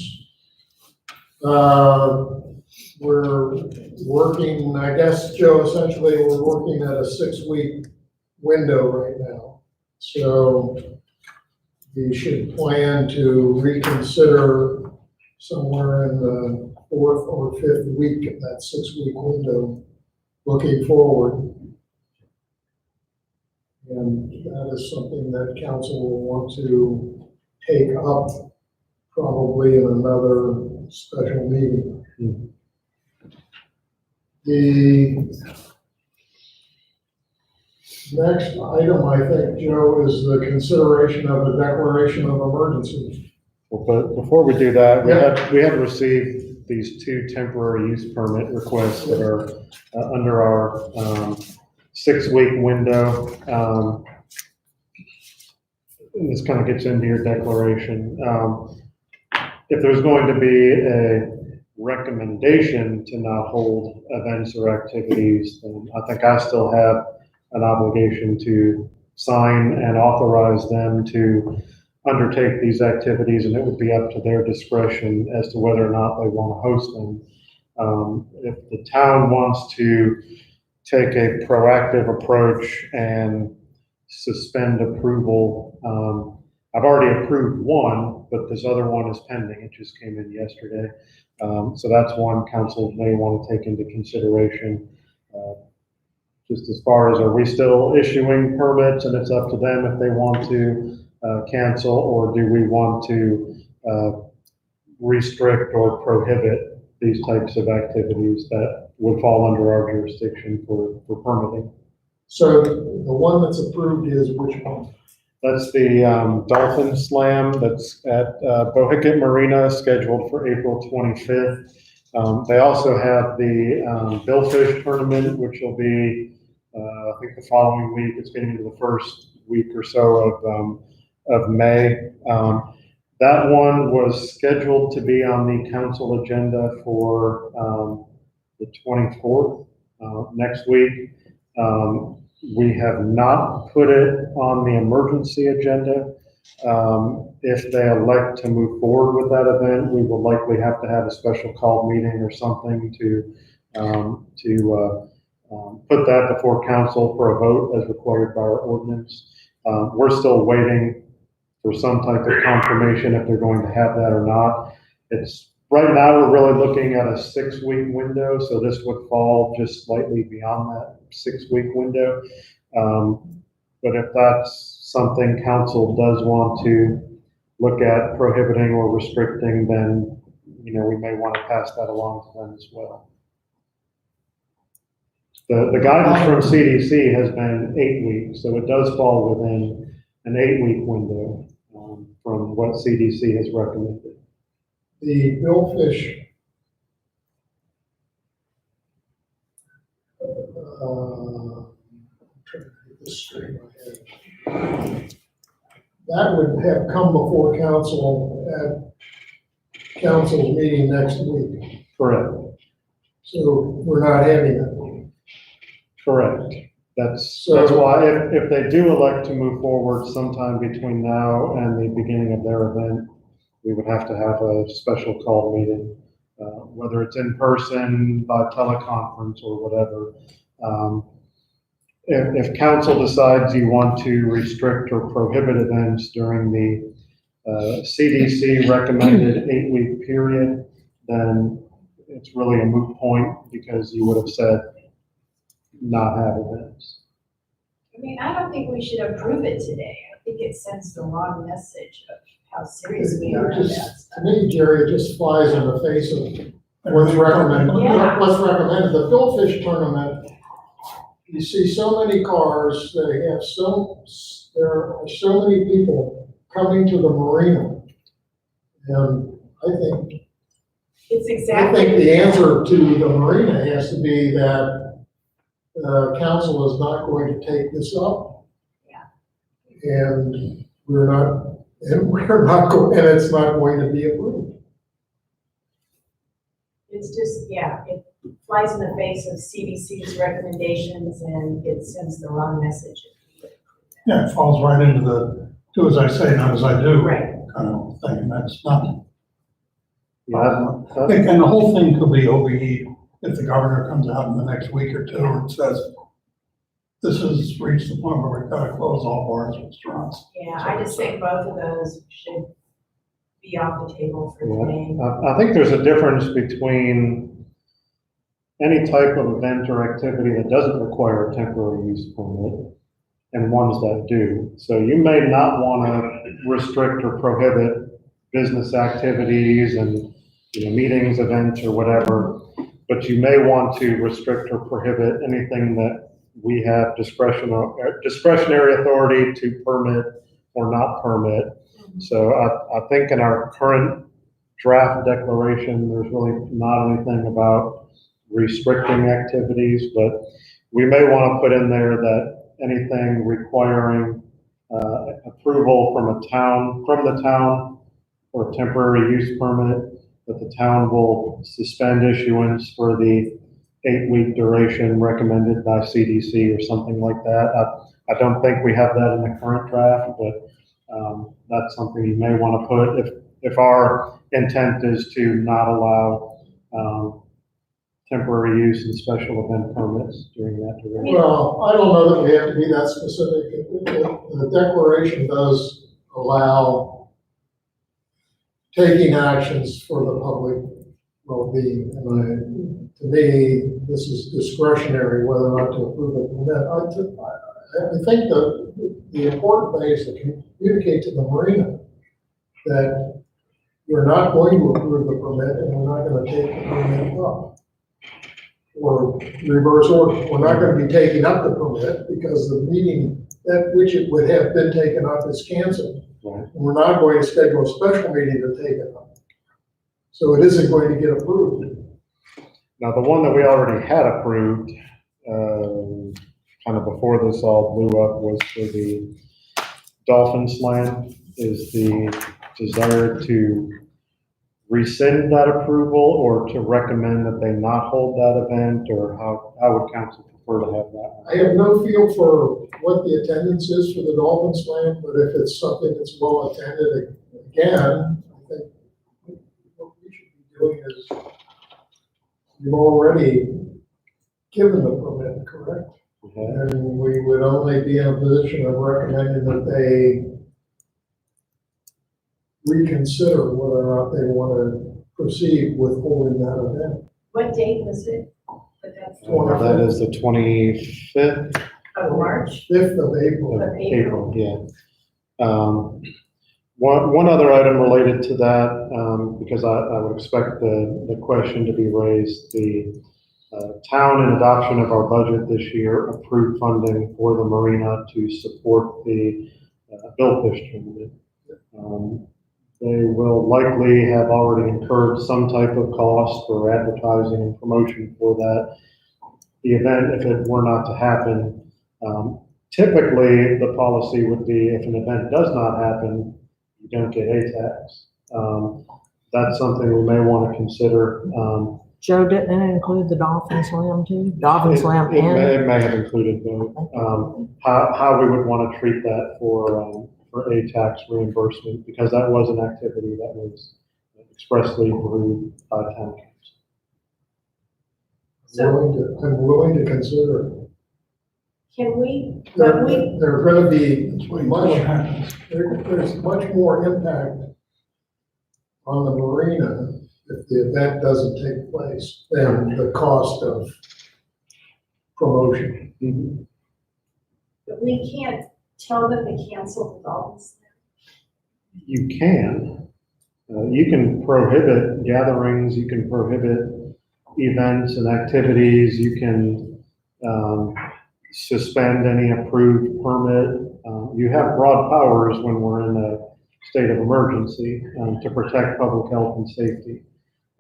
We're working, I guess, Joe, essentially, we're working at a 6-week window right now. So we should plan to reconsider somewhere in the 4th or 5th week of that 6-week window, looking forward. And that is something that council will want to take up probably in another special meeting. The next item, I think, Joe, is the consideration of a declaration of emergency. Well, but before we do that, Yeah. we have received these 2 temporary use permit requests that are under our 6-week window. And this kind of gets into your declaration. If there's going to be a recommendation to not hold events or activities, then I think I still have an obligation to sign and authorize them to undertake these activities, and it would be up to their discretion as to whether or not they want to host them. If the town wants to take a proactive approach and suspend approval, I've already approved one, but this other one is pending. It just came in yesterday. So that's one council may want to take into consideration. just as far as, are we still issuing permits and it's up to them if they want to cancel, or do we want to restrict or prohibit these types of activities that would fall under our jurisdiction for permitting? So the one that's approved is which one? That's the Dolphin Slam that's at Bohicket Marina, scheduled for April 25th. They also have the Billfish Tournament, which will be, I think the following week. It's getting into the first week or so of May. That one was scheduled to be on the council agenda for the 24th, next week. We have not put it on the emergency agenda. If they elect to move forward with that event, we will likely have to have a special call meeting or something to put that before council for a vote as required by our ordinance. We're still waiting for some type of confirmation if they're going to have that or not. It's right now we're really looking at a 6-week window, so this would fall just slightly beyond that 6-week window. But if that's something council does want to look at prohibiting or restricting, then, we may want to pass that along to them as well. The guidance from CDC has been 8 weeks, so it does fall within an 8-week window from what CDC has recommended. The Billfish, I'm trying to get this straight in my head. That would have come before council at council's meeting next week. Correct. So we're not having it. Correct. That's So- why if they do elect to move forward sometime between now and the beginning of their event, we would have to have a special call meeting, whether it's in person, by teleconference, or whatever. If council decides you want to restrict or prohibit events during the CDC recommended 8-week period, then it's really a moot point, because you would have said not have events. I mean, I don't think we should approve it today. I think it sends the wrong message of how serious we are about that To stuff. me, Jerry, it just flies in the face of what's recommended. Yeah. What's recommended, the Billfish Tournament, you see so many cars, there are so many people coming to the marina. And I think It's exactly. the answer to the marina has to be that council is not going to take this up. Yeah. And it's not going to be approved. It's just, yeah, it flies in the face of CDC's recommendations and it sends the wrong message. Yeah, it falls right into the do as I say, not as I do Right. kind of thing. That's not, Yeah, I think, and the whole thing could be overheat if the governor comes out in the next week or two and says, this has reached the point where we've got to close all bars and restaurants. Yeah, I just think both of those should be off the table for today. I think there's a difference between any type of event or activity that doesn't require a temporary use permit and ones that do. So you may not want to restrict or prohibit business activities and, meetings, events, or whatever, but you may want to restrict or prohibit anything that we have discretionary authority to permit or not permit. So I think in our current draft declaration, there's really not anything about restricting activities, but we may want to put in there that anything requiring approval from the town or temporary use permit, that the town will suspend issuance for the 8-week duration recommended by CDC or something like that. I don't think we have that in the current draft, but that's something you may want to put if our intent is to not allow temporary use and special event permits during that duration. Well, I don't know that we have to be that specific. The declaration does allow taking actions for the public will be, to me, this is discretionary whether or not to approve a permit. I think the important thing is to communicate to the marina that we're not going to approve the permit and we're not gonna take the permit up. Or reverse order, we're not gonna be taking up the permit because the meeting that which it would have been taken up is canceled. Right. And we're not going to schedule a special meeting to take it up. So it isn't going to get approved. Now, the one that we already had approved, kind of before this all blew up, was for the Dolphin Slam. Is the desire to rescind that approval or to recommend that they not hold that event, or how would council prefer to have that? I have no feel for what the attendance is for the Dolphin Slam, but if it's something that's well attended, again, I think what we should be doing is, you've already given the permit, correct? Okay. And we would only be in a position of recommending that they reconsider whether or not they want to proceed with holding that event. What date was it? But that's That is the 25th of March, 5th of April. of April. April, yeah. One other item related to that, because I would expect the question to be raised, the town, in adoption of our budget this year, approved funding for the marina to support the Billfish tournament. They will likely have already incurred some type of cost for advertising and promotion for that. The event, if it were not to happen, typically the policy would be if an event does not happen, you don't get a tax. That's something we may want to consider. Joe, didn't it include the Dolphin Slam too? Dolphin Slam It may have included both. How we would want to treat that for a tax reimbursement, because that was an activity that was expressly approved by town council. I'm willing to consider. Can we, There, but we, there's gonna be That's what happens. there's much more impact on the marina if the event doesn't take place than the cost of promotion. Mhm. but we can't tell them to cancel the Dolphin Slam. You can prohibit gatherings, you can prohibit events and activities, you can suspend any approved permit. You have broad powers when we're in a state of emergency to protect public health and safety.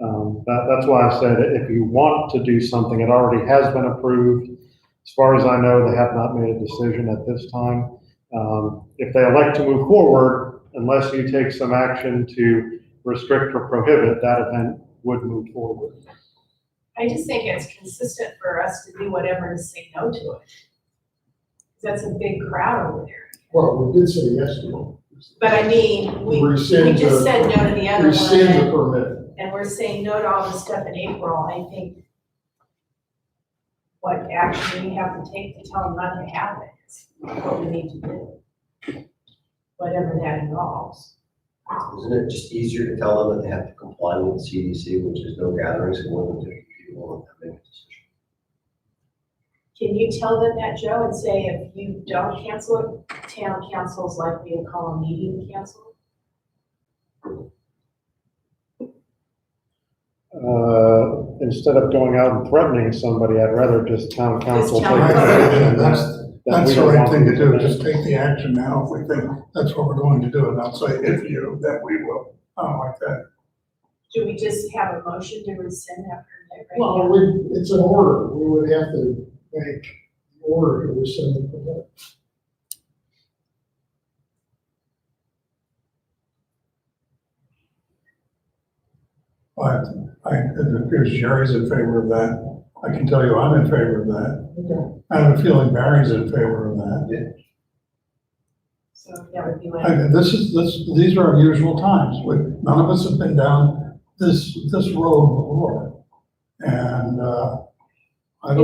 That's why I said if you want to do something, it already has been approved. As far as I know, they have not made a decision at this time. If they elect to move forward, unless you take some action to restrict or prohibit, that event would move forward. I just think it's consistent for us to do whatever to say no to it. That's a big crowd over there. Well, we did say yes to it. But I mean, we Rescind just the- said no to the other Rescind the one, permit. and we're saying no to all this stuff in April. I think what action we have to take to tell them not to have it is what we need to do. Whatever that involves. Isn't it just easier to tell them that they have to comply with the CDC, which is no gatherings of more than 50 people, and make a decision? Can you tell them that, Joe, and say if you don't cancel it, town council is likely to call a meeting to cancel it? Instead of going out and threatening somebody, I'd rather just town council. Just town take council. action that That's we the don't right want thing to these do, events. just take the action now if we think that's what we're going to do, and not say if you, that we will. I don't like that. Do we just have a motion to rescind that permit right Well, now? it's an order. We would have to make the order to rescind the permit. But it appears Jerry's in favor of that. I can tell you I'm in favor of that. Okay. I have a feeling Barry's in favor of that. So that would be like, These are unusual times. None of us have been down this road before. And, I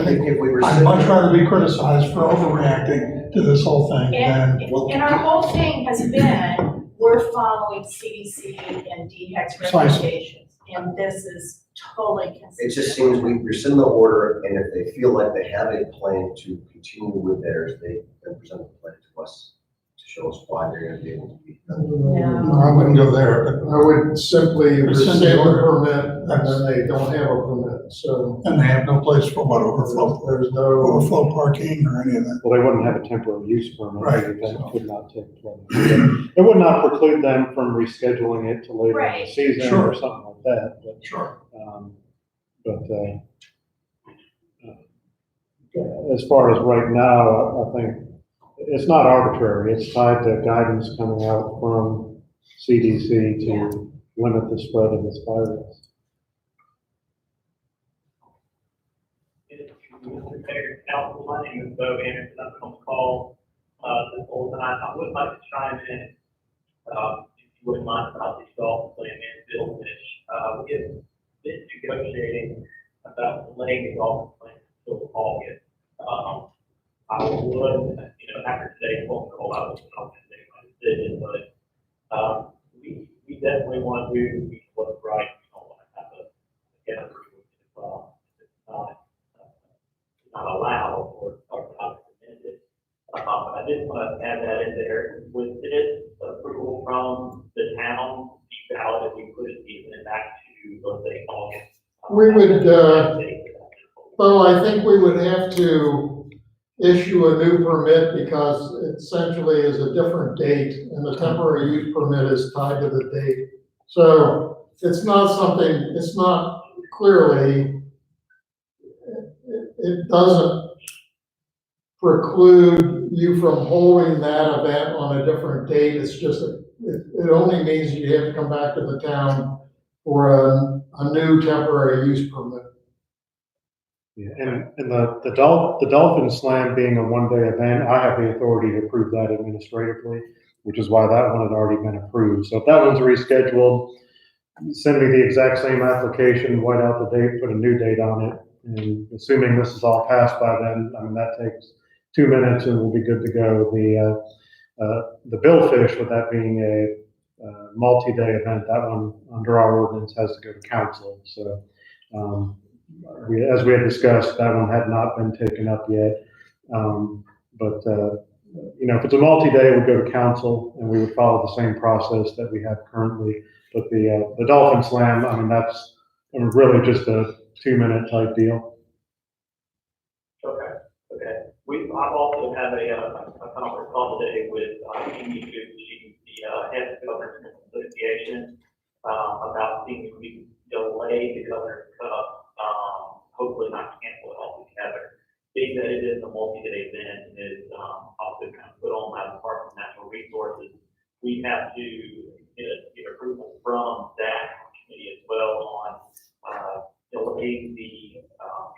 think If we I'd rescind, much rather be criticized for overreacting to this whole thing and, than, and our whole thing has been, we're following CDC and DHEC's Precisely. recommendations. and this is totally consistent. It just seems we rescind the order, and if they feel like they have a plan to continue with theirs, they can present the plan to us to show us why they're gonna be able to be. No, I wouldn't go there, but, I would simply Rescind rescind the the order. permit, and then they don't have a permit, so and they have no place for what, overflow, there's no, overflow parking or any of that. Well, they wouldn't have a temporary use permit. Right. That could not take place. It would not preclude them from rescheduling it to later in the Right. season Sure. or something like that, but, Sure. as far as right now, I think it's not arbitrary. It's tied to guidance coming out from CDC Yeah. to limit the spread of this virus. Mr. Mayor, Council, my name is Bo Anderson. I'm on the call, this whole tonight. I would like to chime in, if you wouldn't mind, about the golf plan and Bill Fish. We have been negotiating about delaying the golf plan until August. I would, after today's phone call, I would not make my decision, but, we definitely want to do what's right. We don't want to have a, again, it's not allowed or not permitted. But I did want to add that in there. With this approval from the town, be valid if we put it even back to, let's say, August. We would, well, I think we would have to issue a new permit because it essentially is a different date and the temporary use permit is tied to the date. So it's not something, it's not clearly, it doesn't preclude you from holding that event on a different date. It's just, it only means you have to come back to the town for a new temporary use permit. Yeah, and the Dolphin Slam being a one-day event, I have the authority to approve that administratively, which is why that one had already been approved. So if that one's rescheduled, send me the exact same application, white out the date, put a new date on it. And assuming this is all passed by then, I mean, that takes 2 minutes and we'll be good to go. The Bill Fish, with that being a multi-day event, that one under our ordinance has to go to council. So, as we had discussed, that one had not been taken up yet. If it's a multi-day, it would go to council and we would follow the same process that we have currently. But the Dolphin Slam, I mean, that's really just a 2-minute type deal. Okay. I've also had a conference call today with Amy Good, she's the head of the Governors Association, about things we delay the Governor's Cup, hopefully not cancel it altogether. Being that it is a multi-day event and is also kind of put on by the Department of Natural Resources, we have to get approval from that committee as well on delaying the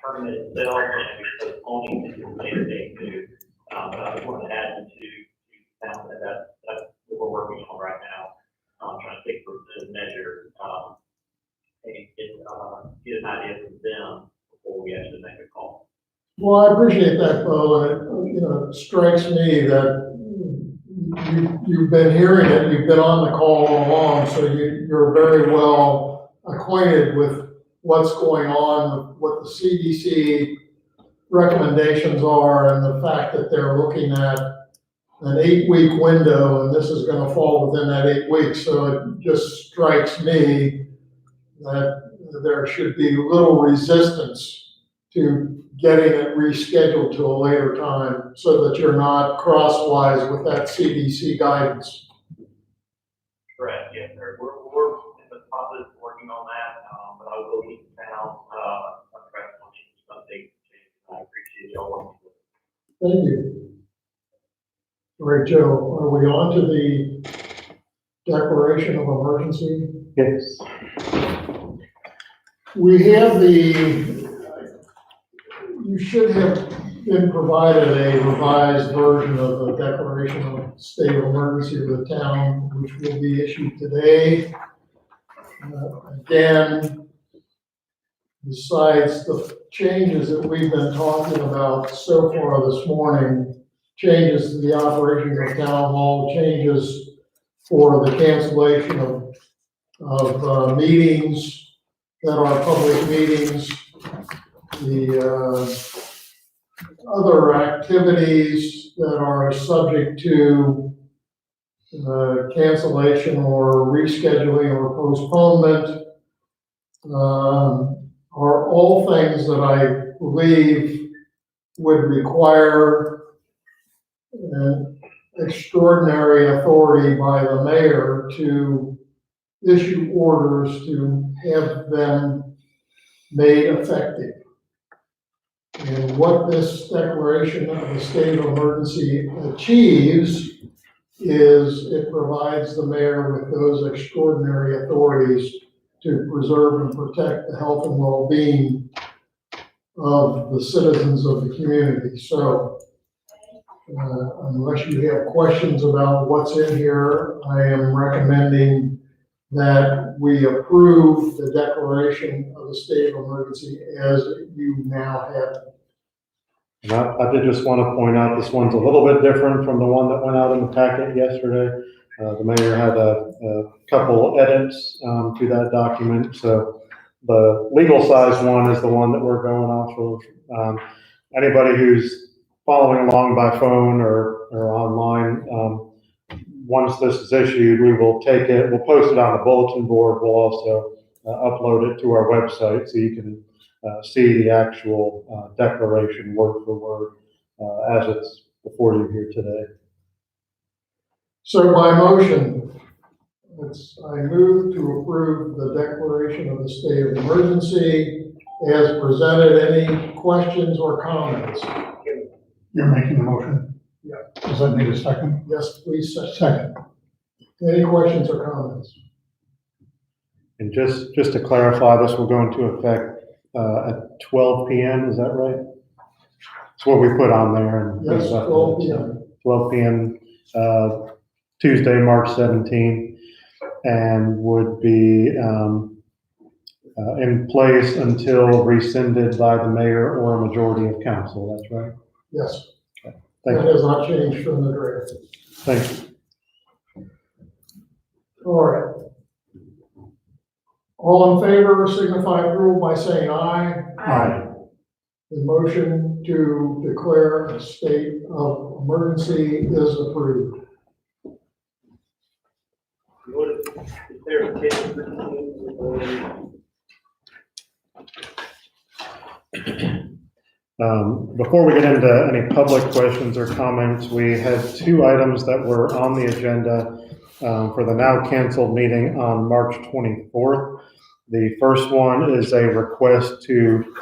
tournament itself and postponing it to a later date too. But I just wanted to add into that's what we're working on right now. Trying to take the measure and get an idea from them before we actually make a call. Well, I appreciate that, Bo, and it strikes me that you've been hearing it, you've been on the call all along, so you're very well acquainted with what's going on, what the CDC recommendations are, and the fact that they're looking at an 8-week window, and this is gonna fall within that 8 weeks, so it just strikes me that there should be little resistance to getting it rescheduled to a later time so that you're not crosswise with that CDC guidance. Correct, yes, sir. We're in the process of working on that, but I will keep the town abreast on any updates. I appreciate y'all working with us. Thank you. All right, Joe, are we on to the declaration of emergency? Yes. We have you should have been provided a revised version of the declaration of state of emergency of the town, which will be issued today. Again, besides the changes that we've been talking about so far this morning, changes to the operations of town hall, changes for the cancellation of meetings, at our public meetings, the other activities that are subject to cancellation or rescheduling or postponement are all things that I believe would require an extraordinary authority by the mayor to issue orders to have them made effective. And what this declaration of a state of emergency achieves is it provides the mayor with those extraordinary authorities to preserve and protect the health and well-being of the citizens of the community. So unless you have questions about what's in here, I am recommending that we approve the declaration of a state of emergency as you now have it. And I did just want to point out, this one's a little bit different from the one that went out in the packet yesterday. The mayor had a couple edits to that document. So the legal size one is the one that we're going off of. Anybody who's following along by phone or online, once this is issued, we will take it, we'll post it on the bulletin board. We'll also upload it to our website so you can see the actual declaration word for word as it's before you here today. So by motion, I move to approve the declaration of the state of emergency as presented. Any questions or comments? You're making the motion? Yeah. Does that need a second? Yes, please, second. Second. Any questions or comments? And just to clarify, this will go into effect at 12 p.m. Is that right? That's what we put on there. And Yes, 12 p.m. 12 p.m. Tuesday, March 17th, and would be in place until rescinded by the mayor or a majority of council. That's right. Yes. Okay. That Thank you. has not changed from the draft. Thank you. All right. All in favor signify approval by saying aye. Aye. The motion to declare a state of emergency is approved. Is there a case for Before we get into any public questions or comments, we had two items that were on the agenda for the now canceled meeting on March 24th. The first one is a request to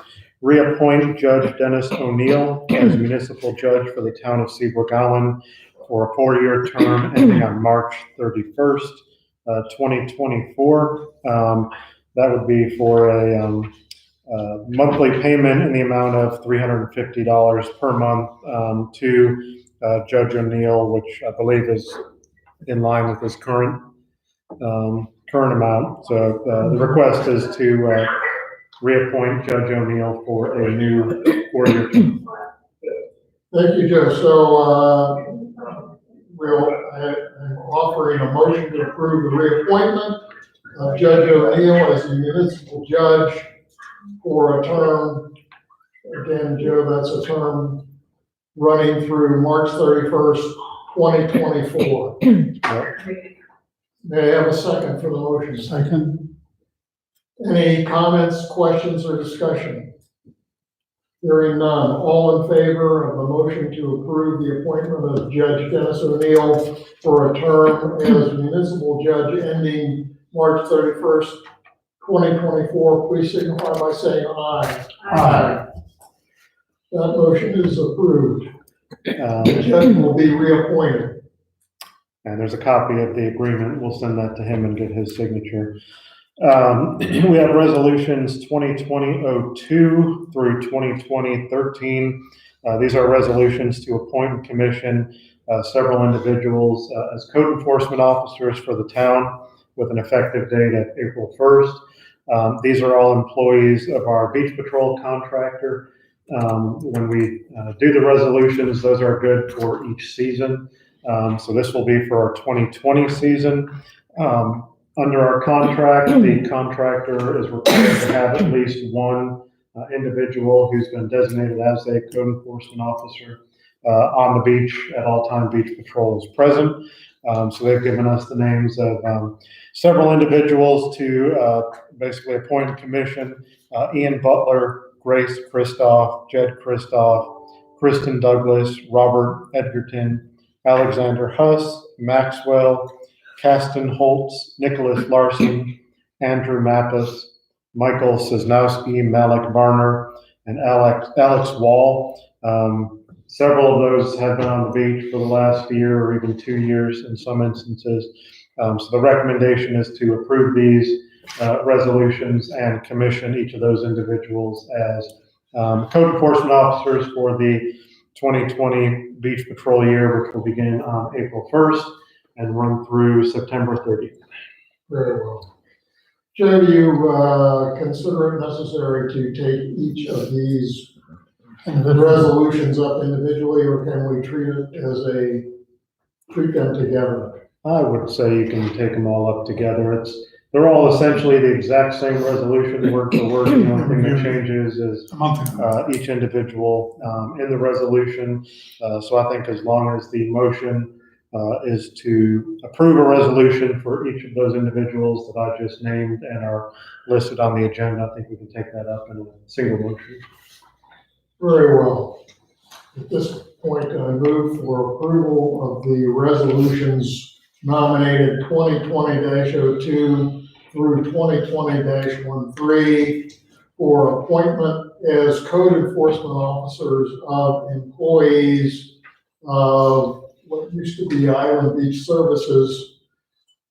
reappoint Judge Dennis O'Neill as municipal judge for the town of Seabrook Island for a 4-year term ending on March 31st, 2024. That would be for a monthly payment in the amount of $350 per month to Judge O'Neill, which I believe is in line with his current amount. So the request is to reappoint Judge O'Neill for a new 4-year term. Thank you, Joe. So, I'm offering a motion to approve the reappointment of Judge O'Neill as the municipal judge for a term. Again, Joe, that's a term running through March 31st, 2024. May I have a second for the motion? Second. Any comments, questions, or discussion? Hearing none. All in favor of the motion to approve the appointment of Judge Dennis O'Neill for a term as municipal judge ending March 31st, 2024, please signify by saying aye. Aye. That motion is approved. Um, The judge will be reappointed. And there's a copy of the agreement. We'll send that to him and get his signature. We have resolutions 2020-02 through 2020-13. These are resolutions to appoint and commission several individuals as code enforcement officers for the town with an effective date of April 1st. These are all employees of our beach patrol contractor. When we do the resolutions, those are good for each season. So this will be for our 2020 season. Under our contract, the contractor is required to have at least one individual who's been designated as a code enforcement officer on the beach at all time. Beach patrol is present. So they've given us the names of several individuals to basically appoint a commission. Ian Butler, Grace Christoph, Jed Christoph, Kristen Douglas, Robert Edgerton, Alexander Huss, Maxwell, Caston Holtz, Nicholas Larson, Andrew Mappus, Michael Cisnowski, Malik Varner, and Alex Wall. Several of those have been on the beach for the last year or even 2 years in some instances. So the recommendation is to approve these resolutions and commission each of those individuals as code enforcement officers for the 2020 beach patrol year, which will begin on April 1st and run through September 30th. Very well. Jay, do you consider it necessary to take each of these resolutions up individually, or can we treat them together? I would say you can take them all up together. They're all essentially the exact same resolution, word for word. The only thing that changes is A month ago. each individual in the resolution. So I think as long as the motion is to approve a resolution for each of those individuals that I just named and are listed on the agenda, I think we can take that up in a single motion. Very well. At this point, I move for approval of the resolutions nominated 2020-02 through 2020-13 for appointment as code enforcement officers of employees of what used to be Island Beach Services,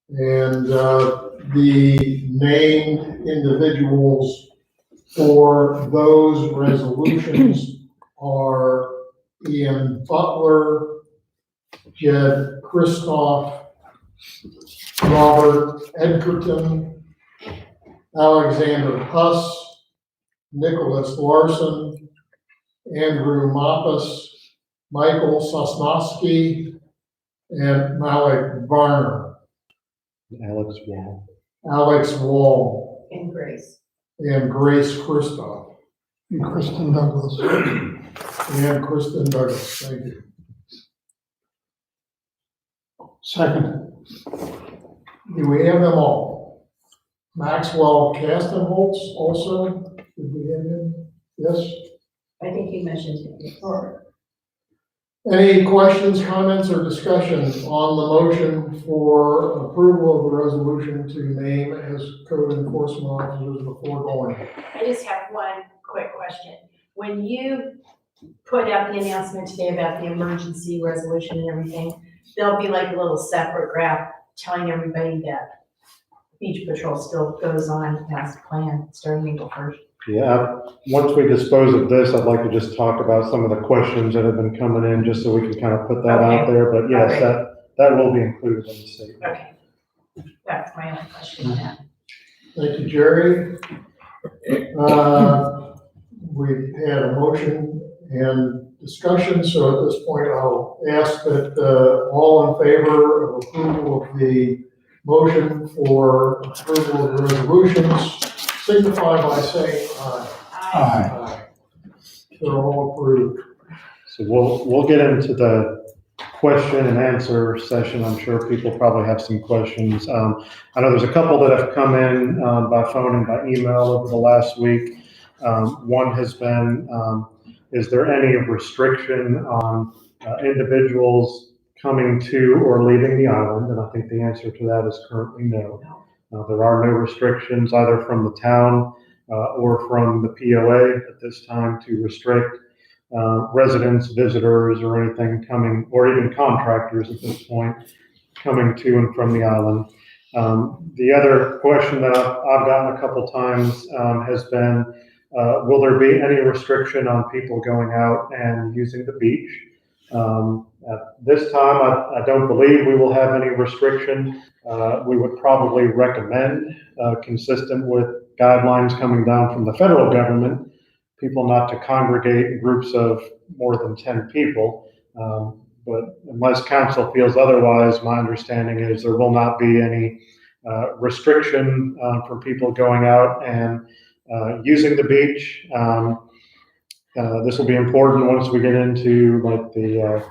and the named individuals for those resolutions are Ian Butler, Jed Christoph, Robert Edgerton, Alexander Huss, Nicholas Larson, Andrew Mappus, Michael Sosnowski, and Malik Varner. Alex Wall. Alex Wall And Grace. and Grace Christoph. And Kristen Douglas. And Kristen Douglas, thank you. Second. Do we have them all? Maxwell Castenholz also? Did we have him? Yes? I think you mentioned it before. Any questions, comments, or discussion on the motion for approval of the resolution to name as code enforcement officers before going? I just have one quick question. When you put out the announcement today about the emergency resolution and everything, there'll be like a little separate graph telling everybody that beach patrol still goes on as planned starting April 1st. Yeah, once we dispose of this, I'd like to just talk about some of the questions that have been coming in, just so we can kind of put that out there. But yes, Okay. that will be included in the statement. Okay. That's my only question on that. Thank you, Jerry. We've had a motion and discussion, so at this point, I'll ask that all in favor of approval of the motion for approval of the resolutions signify by saying aye. Aye. They're all approved. So we'll get into the question and answer session. I'm sure people probably have some questions. I know there's a couple that have come in by phone and by email over the last week. One has been, is there any restriction on individuals coming to or leaving the island? And I think the answer to that is currently no. There are no restrictions either from the town or from the POA at this time to restrict residents, visitors, or anything coming, or even contractors at this point, coming to and from the island. The other question that I've gotten a couple times has been, will there be any restriction on people going out and using the beach? At this time, I don't believe we will have any restriction. We would probably recommend, consistent with guidelines coming down from the federal government, people not to congregate in groups of more than 10 people. But unless council feels otherwise, my understanding is there will not be any restriction for people going out and using the beach. This will be important once we get into like the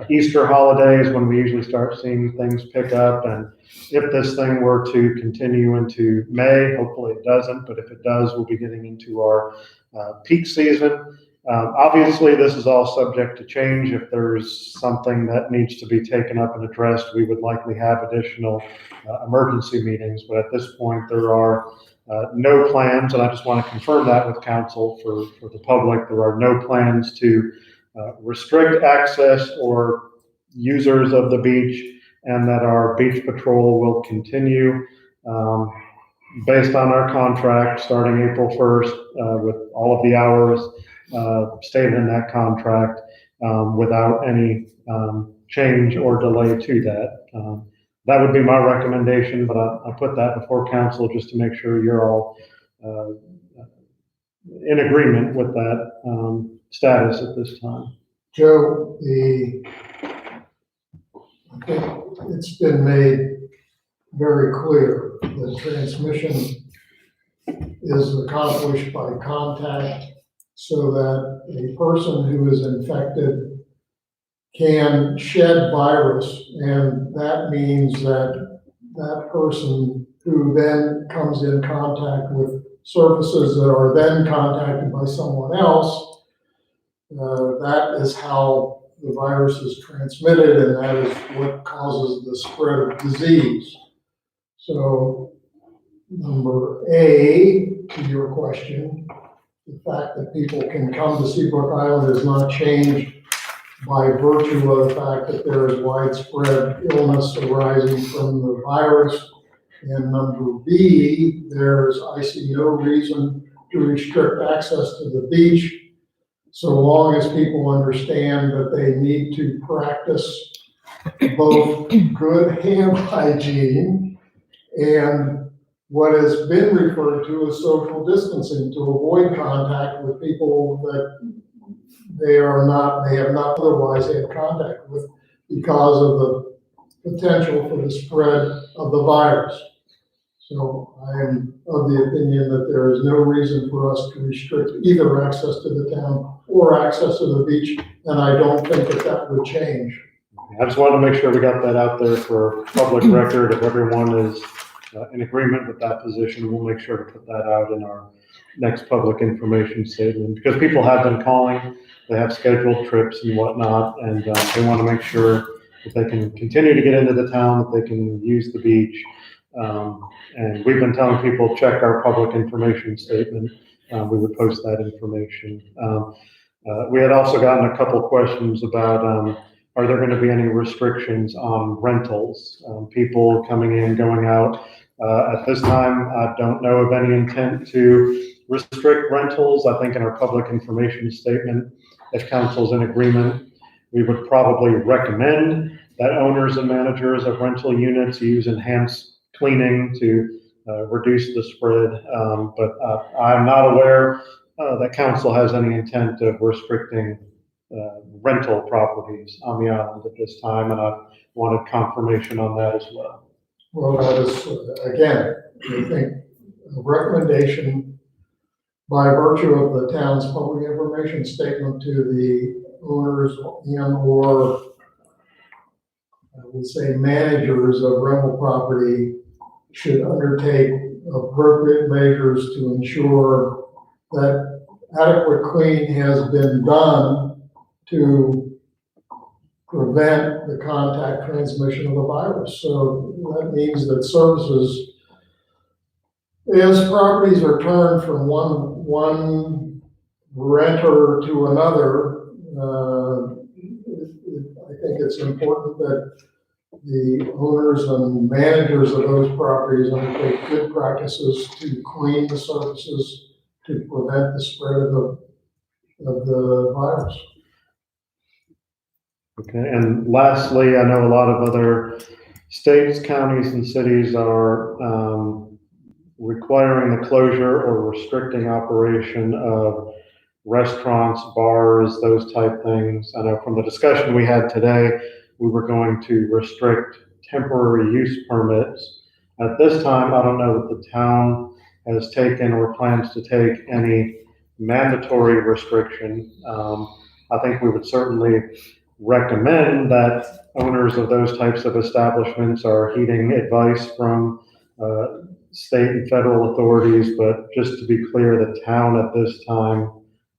Easter holidays, when we usually start seeing things pick up. And if this thing were to continue into May, hopefully it doesn't, but if it does, we'll be getting into our peak season. Obviously, this is all subject to change. If there's something that needs to be taken up and addressed, we would likely have additional emergency meetings. But at this point, there are no plans, and I just want to confirm that with council for the public. There are no plans to restrict access or users of the beach, and that our beach patrol will continue based on our contract starting April 1st with all of the hours stated in that contract without any change or delay to that. That would be my recommendation, but I put that before council just to make sure you're all in agreement with that status at this time. Joe, I think it's been made very clear that transmission is accomplished by contact, so that a person who is infected can shed virus, and that means that that person who then comes in contact with surfaces that are then contacted by someone else, that is how the virus is transmitted, and that is what causes the spread of disease. So, number A, to your question, the fact that people can come to Seabrook Island is not changed by virtue of the fact that there is widespread illness arising from the virus. And number B, I see no reason to restrict access to the beach, so long as people understand that they need to practice both good hand hygiene and what has been referred to as social distancing, to avoid contact with people that they have not otherwise had contact with because of the potential for the spread of the virus. So I am of the opinion that there is no reason for us to restrict either access to the town or access to the beach, and I don't think that would change. I just wanted to make sure we got that out there for public record. If everyone is in agreement with that position, we'll make sure to put that out in our next public information statement, because people have been calling, they have scheduled trips and whatnot, and they want to make sure that they can continue to get into the town, that they can use the beach. And we've been telling people, check our public information statement. We would post that information. We had also gotten a couple questions about, are there going to be any restrictions on rentals? People coming in, going out. At this time, I don't know of any intent to restrict rentals. I think in our public information statement, if council's in agreement, we would probably recommend that owners and managers of rental units use enhanced cleaning to reduce the spread. But I'm not aware that council has any intent of restricting rental properties on the island at this time, and I wanted confirmation on that as well. Well, that is, again, I think a recommendation by virtue of the town's public information statement to the owners and/or I would say managers of rental property should undertake appropriate measures to ensure that adequate cleaning has been done to prevent the contact transmission of the virus. So that means that services, as properties are turned from one renter to another, I think it's important that the owners and managers of those properties undertake good practices to clean the surfaces to prevent the spread of the virus. Okay, and lastly, I know a lot of other states, counties, and cities are requiring the closure or restricting operation of restaurants, bars, those type things. I know from the discussion we had today, we were going to restrict temporary use permits. At this time, I don't know that the town has taken or plans to take any mandatory restriction. I think we would certainly recommend that owners of those types of establishments are heeding advice from state and federal authorities, but just to be clear, the town at this time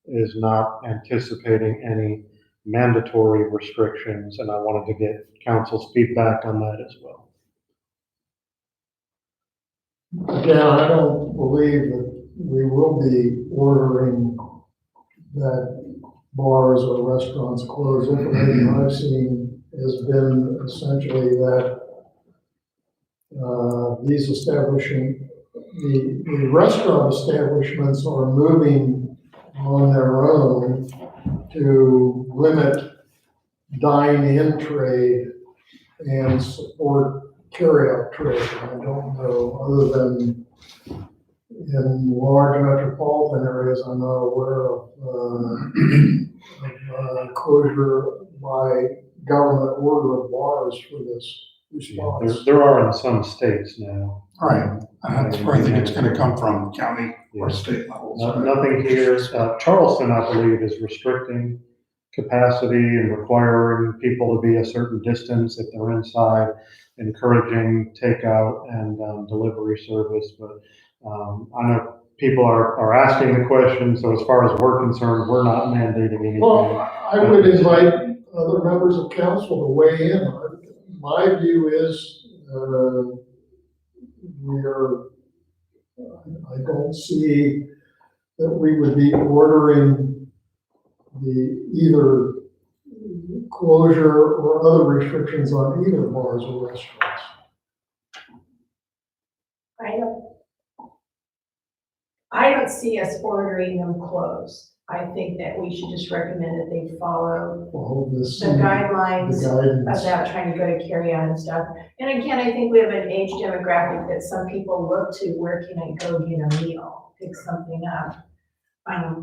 is not anticipating any mandatory restrictions, and I wanted to get council's feedback on that as well. Again, I don't believe that we will be ordering that bars or restaurants close. Information I've seen has been essentially that these the restaurant establishments are moving on their own to limit dine-in trade and support carryout trade. I don't know, other than in large metropolitan areas, I'm not aware of closure by government order of bars for this response. There are in some states now. Right, and that's where I think it's gonna come from, county or Yeah. state levels. Nothing here. Charleston, I believe, is restricting capacity and requiring people to be a certain distance if they're inside, encouraging takeout and delivery service. But I know people are asking the question, so as far as we're concerned, we're not mandating anything. Well, I would invite other members of council to weigh in. My view is, I don't see that we would be ordering either closure or other restrictions on either bars or restaurants. I don't see us ordering them closed. I think that we should just recommend that they follow All this, the guidelines the guidance. about trying to go to carry out and stuff. And again, I think we have an age demographic that some people look to, where can I go get a meal, pick something up?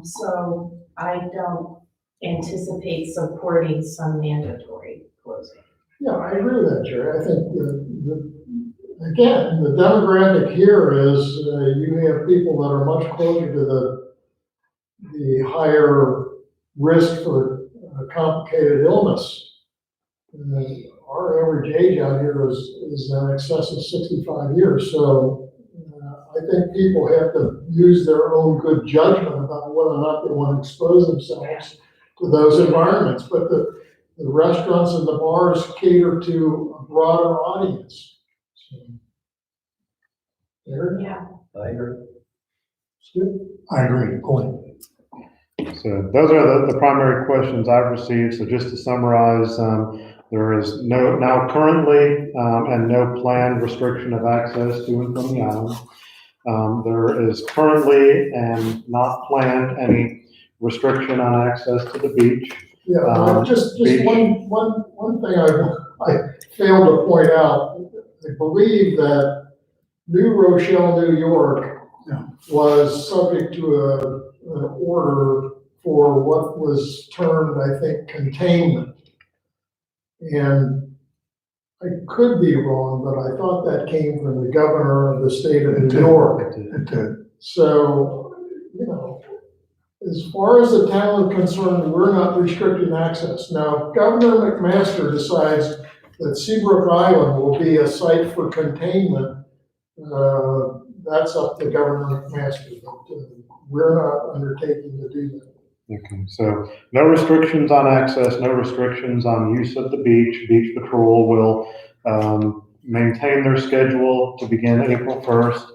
So I don't anticipate supporting some mandatory closing. Yeah, I agree with that, Jerry. I think again, the demographic here is, you have people that are much closer to the higher risk for complicated illness. Our average age out here is in excess of 65 years, so I think people have to use their own good judgment about whether or not they want to expose themselves to those environments. But the restaurants and the bars cater to a broader audience. So, there, Yeah. I agree. Stu? I agree, fully. So those are the primary questions I've received. So just to summarize, there is now currently and no planned restriction of access to and from the island. There is currently and not planned any restriction on access to the beach. Yeah, just beach. one thing I failed to point out. I believe that New Rochelle, New York was subject to an order for what was termed, I think, containment. And I could be wrong, but I thought that came from the governor of the state of New York. So, as far as the town is concerned, we're not restricting access. Now, if Governor McMaster decides that Seabrook Island will be a site for containment, that's up to Governor McMaster. But we're not undertaking to do that. Okay, so no restrictions on access, no restrictions on use of the beach. Beach Patrol will maintain their schedule to begin April 1st.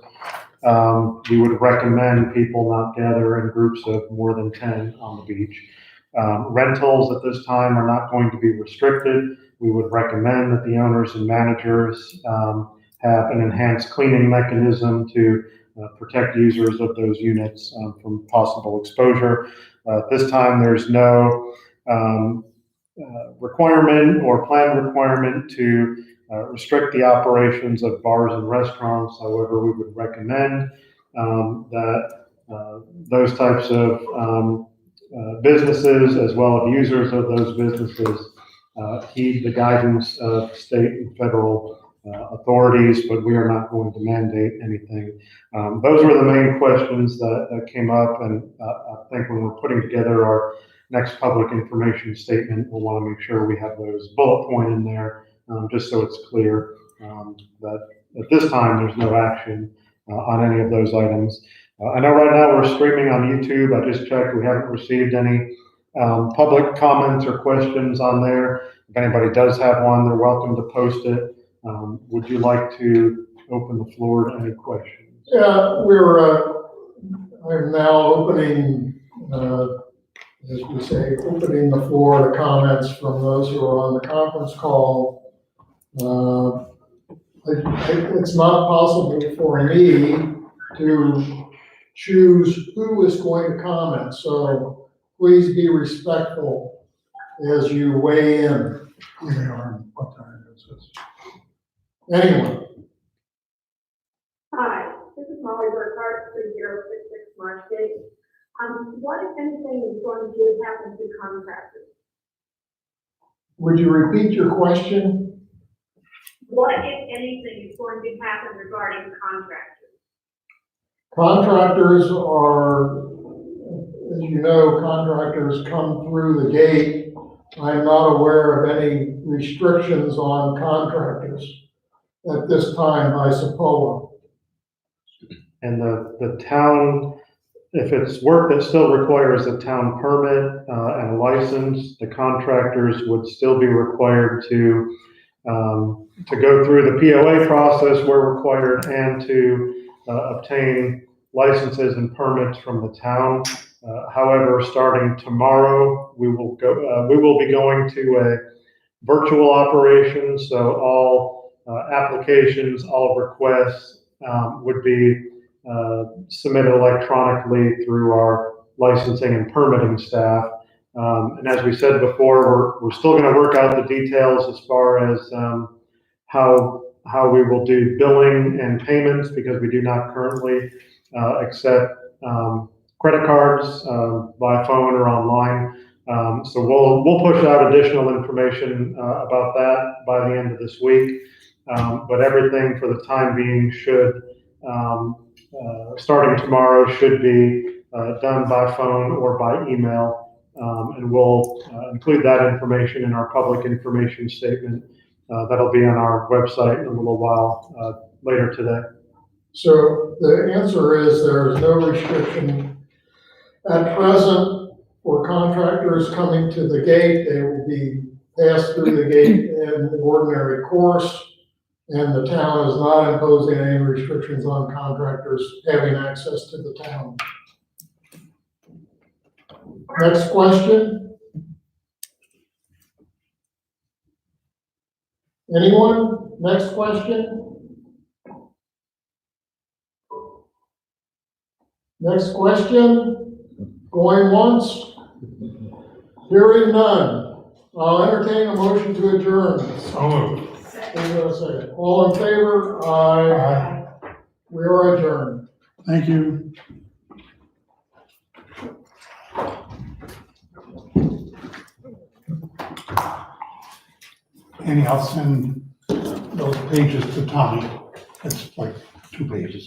We would recommend people not gather in groups of more than 10 on the beach. Rentals at this time are not going to be restricted. We would recommend that the owners and managers have an enhanced cleaning mechanism to protect users of those units from possible exposure. At this time, there's no requirement or planned requirement to restrict the operations of bars and restaurants. However, we would recommend that those types of businesses, as well as users of those businesses, heed the guidance of state and federal authorities, but we are not going to mandate anything. Those were the main questions that came up, and I think when we're putting together our next public information statement, we'll want to make sure we have those bullet point in there, just so it's clear that at this time, there's no action on any of those items. I know right now we're streaming on YouTube. I just checked. We haven't received any public comments or questions on there. If anybody does have one, they're welcome to post it. Would you like to open the floor to any questions? Yeah, I'm now opening, as we say, opening the floor to comments from those who are on the conference call. It's not possible for me to choose who is going to comment, so please be respectful as you weigh in. What time is this? Anyone? Hi, this is Molly Burkhart, 3066 Marshgate. What, if anything, is going to happen to contractors? Would you repeat your question? What, if anything, is going to happen regarding contractors? Contractors are, as you know, contractors come through the gate. I'm not aware of any restrictions on contractors at this time, I suppose. And the town, if it's work that still requires a town permit and a license, the contractors would still be required to go through the POA process where required and to obtain licenses and permits from the town. However, starting tomorrow, we will be going to a virtual operation, so all applications, all requests would be submitted electronically through our licensing and permitting staff. And as we said before, we're still going to work out the details as far as how we will do billing and payments, because we do not currently accept credit cards by phone or online. So we'll push out additional information about that by the end of this week. But everything for the time being should, starting tomorrow, should be done by phone or by email. And we'll include that information in our public information statement. That'll be on our website in a little while later today. So the answer is there is no restriction at present for contractors coming to the gate. They will be passed through the gate in the ordinary course, and the town is not imposing any restrictions on contractors having access to the town. Next question? Anyone? Next question? Next question? Going once? Hearing none. I'll entertain a motion to adjourn. So moved. Hold on a second. All in favor? Aye. We are adjourned. Thank you. Annie, I'll send those pages to Tommy. It's like 2 pages.